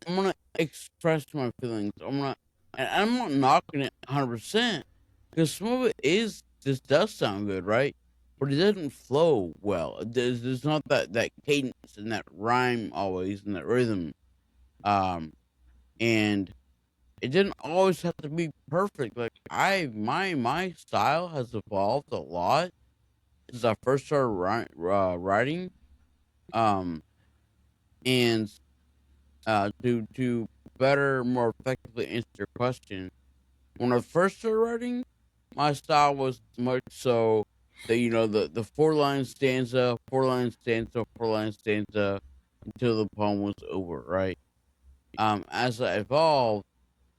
gonna express my feelings. And I'm not knocking it 100% because some of it is just does sound good, right? But it doesn't flow well. There's not that cadence and that rhyme always and that rhythm. Um, and it didn't always have to be perfect. Like my style has evolved a lot since I first started writing. Um, and to better, more effectively answer your question, when I first started writing, my style was much so that the 4 line stanza, 4 line stanza, 4 line stanza until the poem was over, right? As I evolved,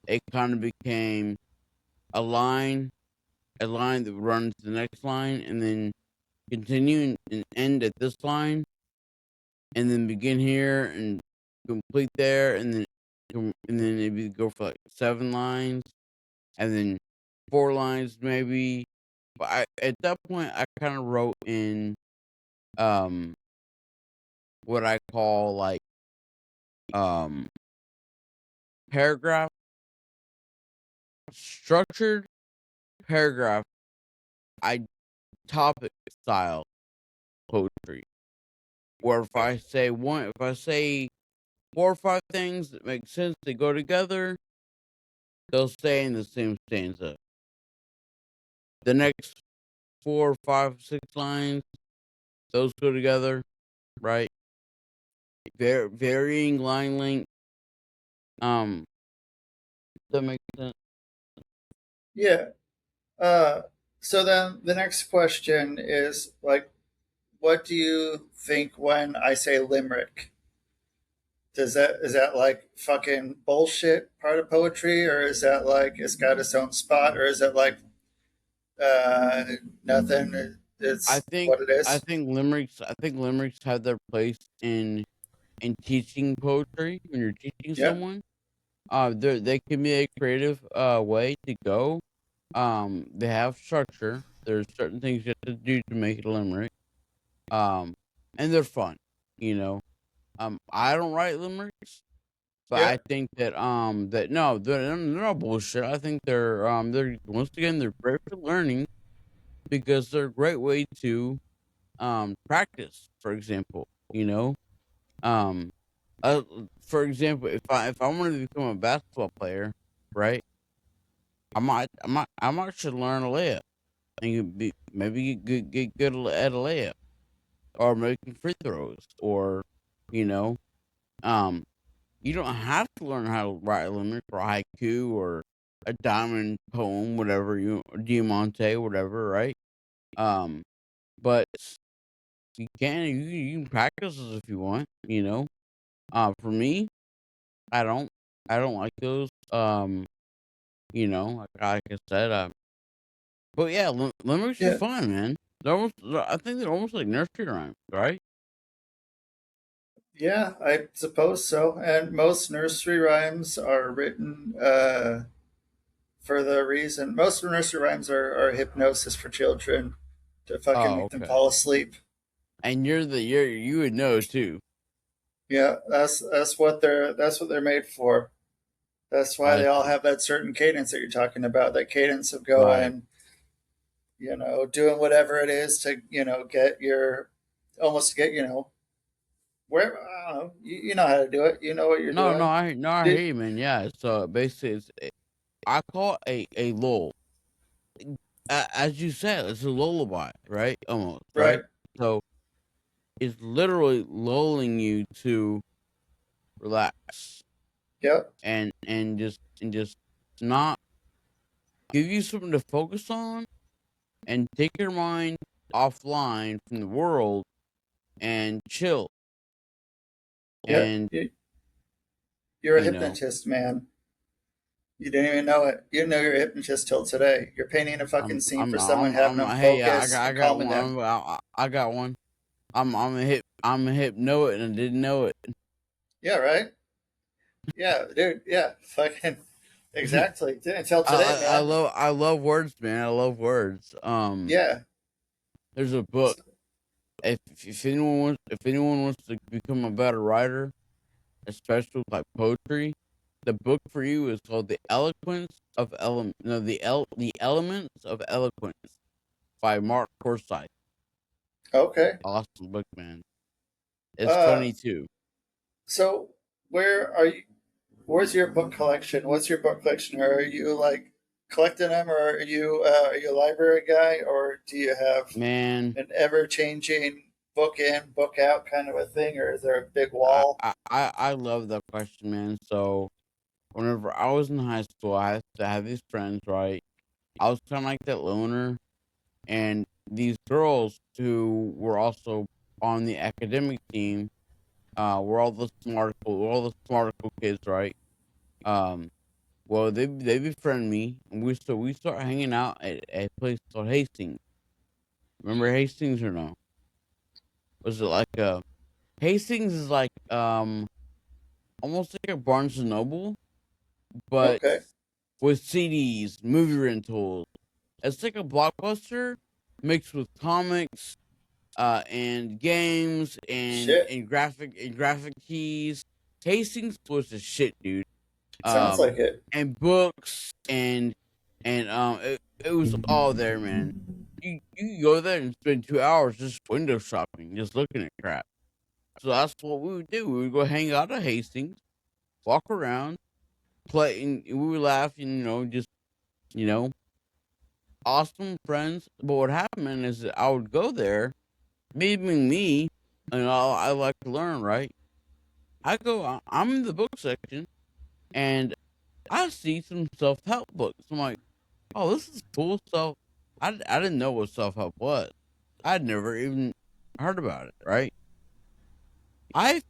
it kind of became a line, a line that would run to the next line, and then continue and end at this line, and then begin here and complete there, and then maybe go for like 7 lines, and then 4 lines maybe. But at that point, I kind of wrote in um what I call like um paragraph structured paragraph I topic style poetry. Where if I say 4 or 5 things that make sense, they go together, they'll stay in the same stanza. The next 4, 5, 6 lines, those go together, right? Varying line length. Um, that makes sense. yeah. Uh, so then the next question is like, what do you think when I say limerick? Is that like fucking bullshit part of poetry, or is that like it's got its own spot, or is it like uh, nothing? It's I think what it is. I think limericks have their place in teaching poetry when you're teaching Yeah, someone. They can be a creative way to go. They have structure. There's certain things you have to do to make it a limerick. Um, and they're fun. You know. I don't write limericks, but yeah, I think that that no, they're not bullshit. I think they're once again they're great for learning because they're a great way to practice. For example, you know, um, uh, for example, if I wanted to become a basketball player, right, I might should learn a layup and maybe get good at a layup or making free throws or you know um you don't have to learn how to write a limerick or a haiku or a diamond poem, whatever you diamante, whatever, right? Um, but you can practice this if you want, you know. For me, I don't I don't like those. Like I said, but yeah, limericks are yeah, fun, man. I think they're almost like nursery rhymes, right? yeah. I suppose so. And most nursery rhymes are written for the reason. Most nursery rhymes are hypnosis for children to fucking Oh, make them okay. fall asleep. And you would know too. Yeah, that's what they're made for. That's why I they all see. have that certain cadence that you're talking about. That cadence of Right. going, doing whatever it is to, get your almost to get, where I don't know. You know how to do it. You know what you're No, doing. I hear Did you, man. Yeah. So basically, I call it a lull. As you said, it's a lullaby, right? Almost, right? right? So it's literally lulling you to relax Yep. and just not give you something to focus on and take your mind offline from the world and chill Yep. and You're a you know hypnotist, man. You didn't even know it. You didn't know you're a hypnotist till today. You're painting a fucking scene for someone, having them hey, yeah, focus I and got calming one. them. I got one. I'm a hip know it and I didn't know Yeah, right. Yeah, dude. Yeah, fucking it. exactly. Didn't tell today, man. I love words, man. I love words. Yeah. There's a book. If anyone wants to become a better writer, especially like poetry, the book for you is called The Elements of Eloquence by Mark Forsyth. Okay. Awesome book, man. It's Uh, funny too. so where are you? Where's your book collection? What's your book collection? Or are you like collecting them, or are you a library guy, or do you have Man, an ever changing book in, book out kind of a thing, or is there a big wall? I love that question, man. So whenever I was in high school, I used to have these friends, right? I was kind of like that loner, and these girls who were also on the academic team, were all the smart cool kids, right? Um, well, they befriend me, and we start hanging out at a place called Hastings. Remember Hastings or no? Was it like a Hastings is like almost like a Barnes and Noble, but Okay. with CDs, movie rentals. It's like a Blockbuster mixed with comics, and games Shit. and graphic keys. Hastings was the shit, dude. Sounds Um, like it. and books it was all there, man. You can go there and spend 2 hours just window shopping, just looking at crap. So that's what we would do. We would go hang out at Hastings, walk around, play, and we would laugh, and just you know, awesome friends. But what happened is that I would go there, me being me, and I like to learn, right? I'm in the book section, and I see some self help books. I'm like, oh, this is cool stuff. I didn't know what self help was. I'd never even heard about it, right? I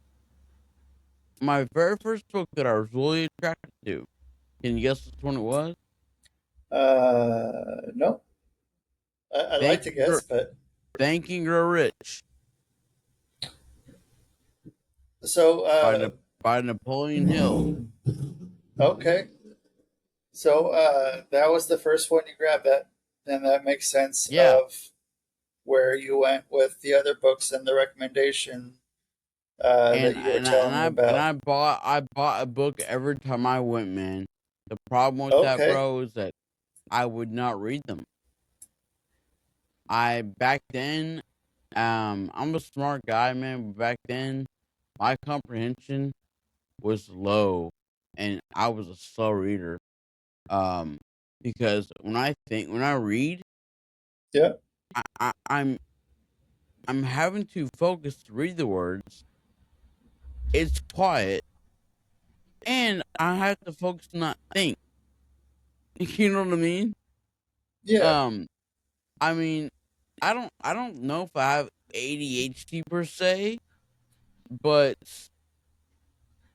My very first book that I was really attracted to. Can you guess which one it was? No, I'd like Think to Your guess, but Think and Grow Rich So, by by Napoleon Hill. okay. So that was the first one you grabbed. That then that makes sense Yeah, of where you went with the other books and the recommendation that you were telling me and about. I bought a book every time I went, man. The problem with that, Okay. bro, is that I would not read them. I back then, I'm a smart guy, man. But back then, my comprehension was low, and I was a slow reader. Um, because when I read, Yeah. I, I I'm having to focus to read the words. It's quiet, and I have to focus to not think. You know what I mean? Yeah. Um, I mean, I don't know if I have ADHD per se, but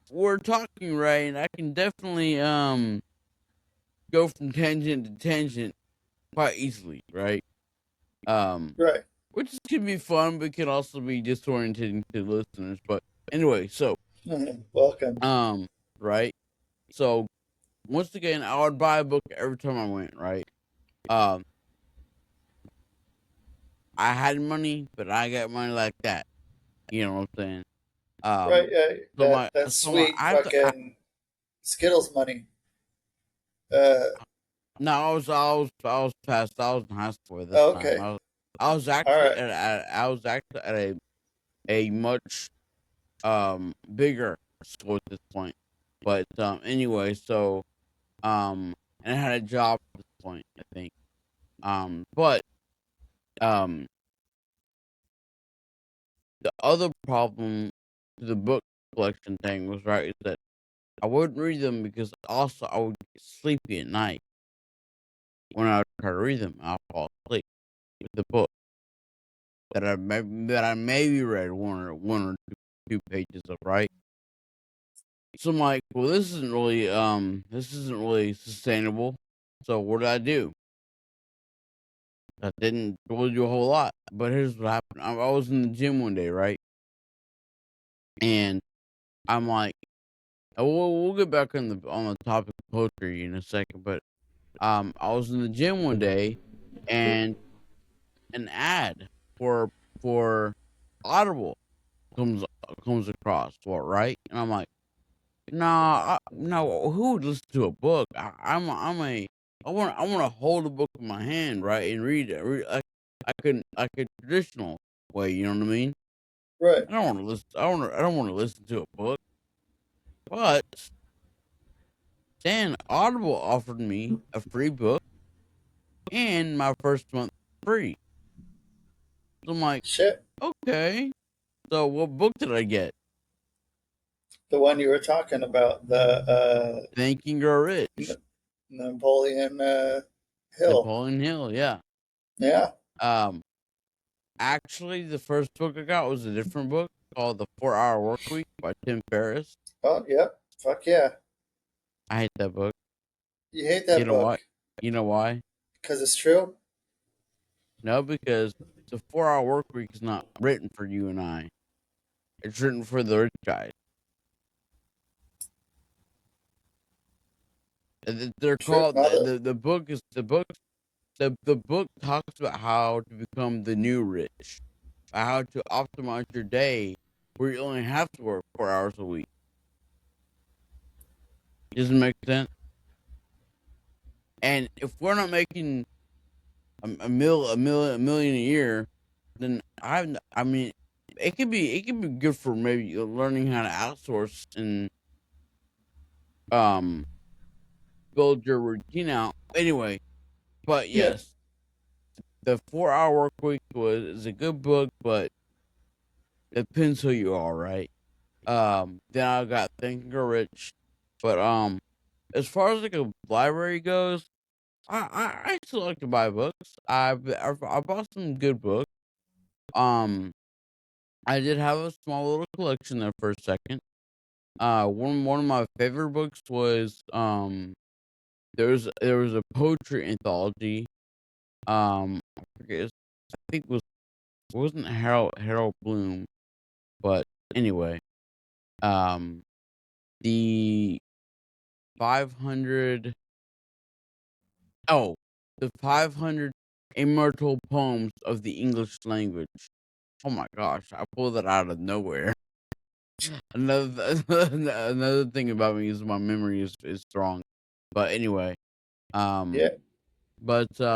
we're talking right, and I can definitely go from tangent to tangent quite easily, right? Um, Right. which can be fun, but can also be disorienting to listeners. But anyway, so Welcome. um, right. So once again, I would buy a book every time I went, right? Um, I had money, but I got money like that. You know what I'm saying? Right. That's sweet. I have to. Fucking Skittles money. Uh. No, I was past. I was in high school at this time. Okay. I was All actually right. I was actually at a much bigger school at this point. But anyway, so and I had a job at this point, I think. But um the other problem to the book collection thing was right is that I wouldn't read them because also I would get sleepy at night when I would try to read them. I'll fall asleep with the book that I maybe read one or two pages of, right? So I'm like, well, this isn't really sustainable. So what did I do? I didn't really do a whole lot. But here's what happened. I was in the gym one day, right? And I'm like, oh, we'll get back on the topic of poetry in a second. But I was in the gym one day, and an ad for for Audible comes across, what right? And I'm like, nah, no, who would listen to a book? I want to hold a book in my hand, right, and read it. Like a traditional way. You know what I mean? Right. I don't want to listen. I don't want to listen to a book. But then Audible offered me a free book and my first month free. So I'm like, Shit. okay. So what book did I get? The one you were talking about, the Think and Grow Rich, N- Napoleon Hill. Napoleon Hill. Yeah. Yeah. Um. Actually, the first book I got was a different book called The 4 Hour Work Week by Tim Ferriss. Oh, yep. Fuck yeah. I hate that book. You hate You that know what? book You know why? because it's true. No, because the 4 Hour Work Week is not written for you and I. It's written for the rich guys. They're True. called the book is the book talks about how to become the new rich, how to optimize your day where you only have to work 4 hours a week. Doesn't make sense. And if we're not making a million a year, then I mean, it could be good for maybe learning how to outsource and um build your routine out. Anyway, but Yeah. yes, the 4 Hour Work Week was is a good book, but it depends who you are, right? Then I got Think and Grow Rich, but as far as like a library goes, I still like to buy books. I bought some good books. Um, I did have a small little collection there for a second. One of my favorite books was there was a poetry anthology. I forget, I think it was it wasn't Harold Bloom, but anyway, um, the 500 oh, the 500 immortal poems of the English language. Oh my gosh, I pulled that out of nowhere. Another thing about me is my memory is strong. But anyway, um, Yeah,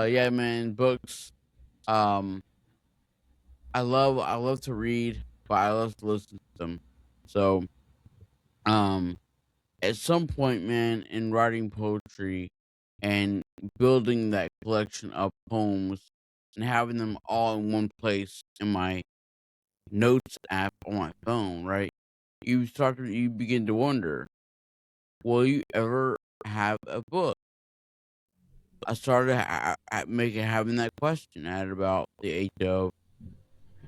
yeah, man, books. Um, I love to read, but I love to listen to them. So, um, at some point, man, in writing poetry and building that collection of poems and having them all in one place in my notes app on my phone, right? You begin to wonder, will you ever have a book? I started having that question at about the age of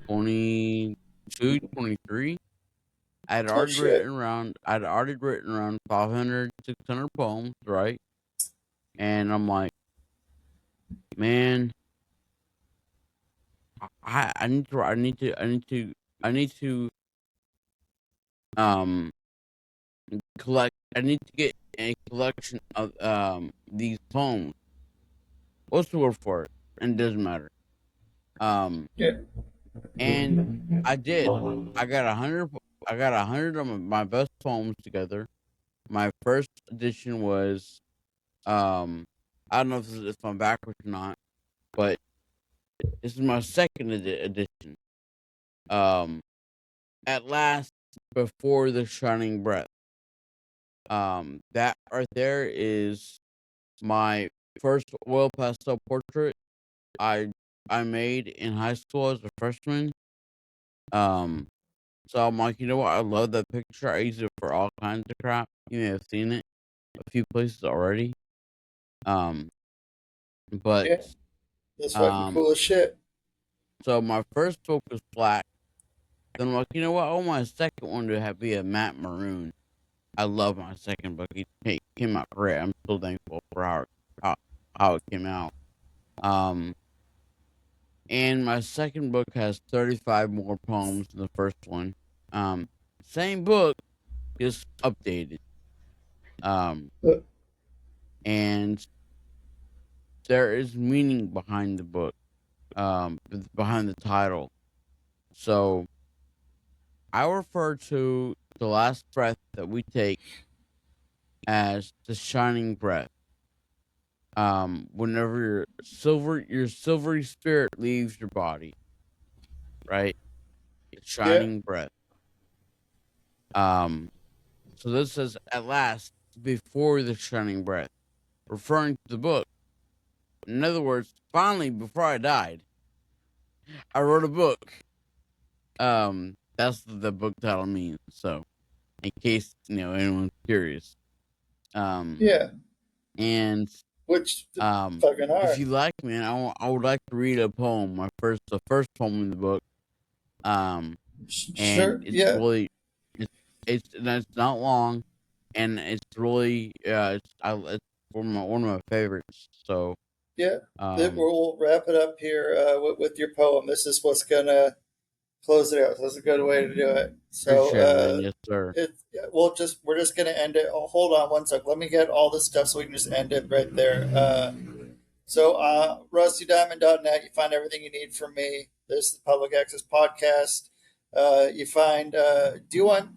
22, 23. oh shit. I'd already written around 500, 600 poems, right? And I'm like, man, I need to um I need to get a collection of these poems. What's the word for it? And it doesn't matter. Um, Yeah, and I did. I got 100. I got 100 of my best poems together. My first edition was um, I don't know if I'm backwards or not, but this is my second edition. Um, at last, before the shining breath. That right there is my first oil pastel portrait I I made in high school as a freshman. Um, so I'm like, you know what? I love that picture. I use it for all kinds of crap. You may have seen it a few places already. Um, but yeah, that's fucking um, cool as shit. so my first book was black. Then I'm like, you know what? I want my second one to be a matte maroon. I love my second book. It came out great. I'm so thankful for how, how it came out. Um, and my second book has 35 more poems than the first one. Um, Same book, just updated. Um, Uh, and there is meaning behind the book, behind the title. So I refer to the last breath that we take as the shining breath. Whenever your silvery spirit leaves your body, right? The yeah, shining breath. Um, so this says at last before the shining breath, referring to the book. In other words, finally, before I died, I wrote a book. That's the book title means. So, in case anyone's curious, um, yeah. and Which um, fucking if are. you like, man, I would like to read a poem. The first poem in the book. Um, and Sure, yeah, it's not long, and it's really it's one of my favorites. So, yeah. um, We'll wrap it up here with your poem. This is what's gonna close it out. So that's a good way to do it. So appreciate it, man. Yes, sir. we're just gonna end it. Oh, hold on one sec. Let me get all this stuff so we can just end it right there. RustyDiamond.net, you find everything you need from me. This is the Public Access Podcast. You find do you want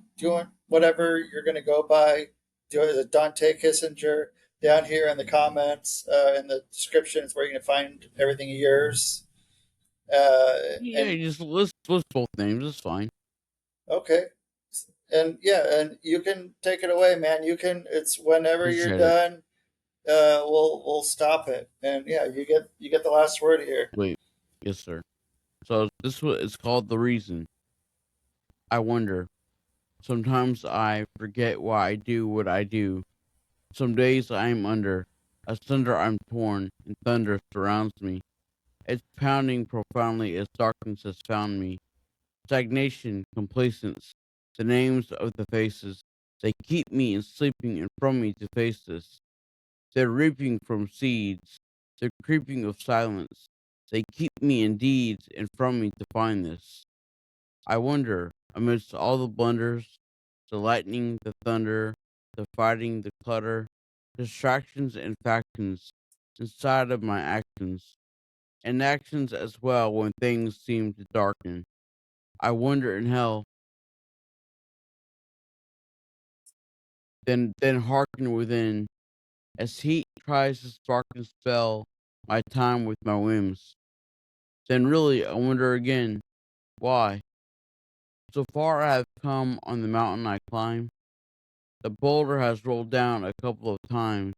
whatever you're gonna go by? Do the Dante Kissinger down here in the comments in the description is where you're gonna find everything of yours. Yeah, And you just list both names. It's fine. okay, and yeah, and you can take it away, man. You can. It's whenever you're Appreciate it. done. We'll stop it, and yeah, you get the last word here. Wait, yes, sir. So this was it's called the reason. I wonder. Sometimes I forget why I do what I do. Some days I am under. Asunder I'm torn, and thunder surrounds me. It's pounding profoundly as darkness has found me. Stagnation, complacence, the names of the faces. They keep me in sleeping and from me to face this. They're reaping from seeds. They're creeping of silence. They keep me in deeds and from me to find this. I wonder, amidst all the blunders, the lightning, the thunder, the fighting, the clutter, distractions and factions inside of my actions, and actions as well when things seem to darken. I wonder in hell, then hearken within, as heat tries to spark and spell my time with my whims. Then really I wonder again, why? So far I have come on the mountain I climb. The boulder has rolled down a couple of times.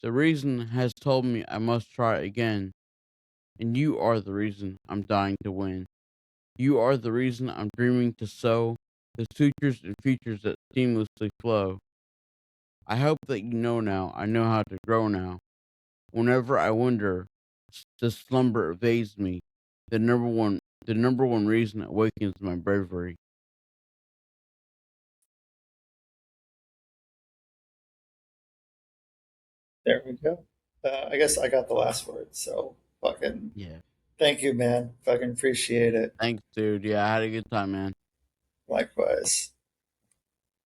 The reason has told me I must try again. And you are the reason I'm dying to win. You are the reason I'm dreaming to sow the sutures and features that seamlessly flow. I hope that you know now, I know how to grow now. Whenever I wonder, the slumber evades me. The number one reason awakens my bravery. There we go. I guess I got the last word. So fucking Yeah. thank you, man. Fucking appreciate it. Thanks, dude. Yeah, I had a good time, man. Likewise.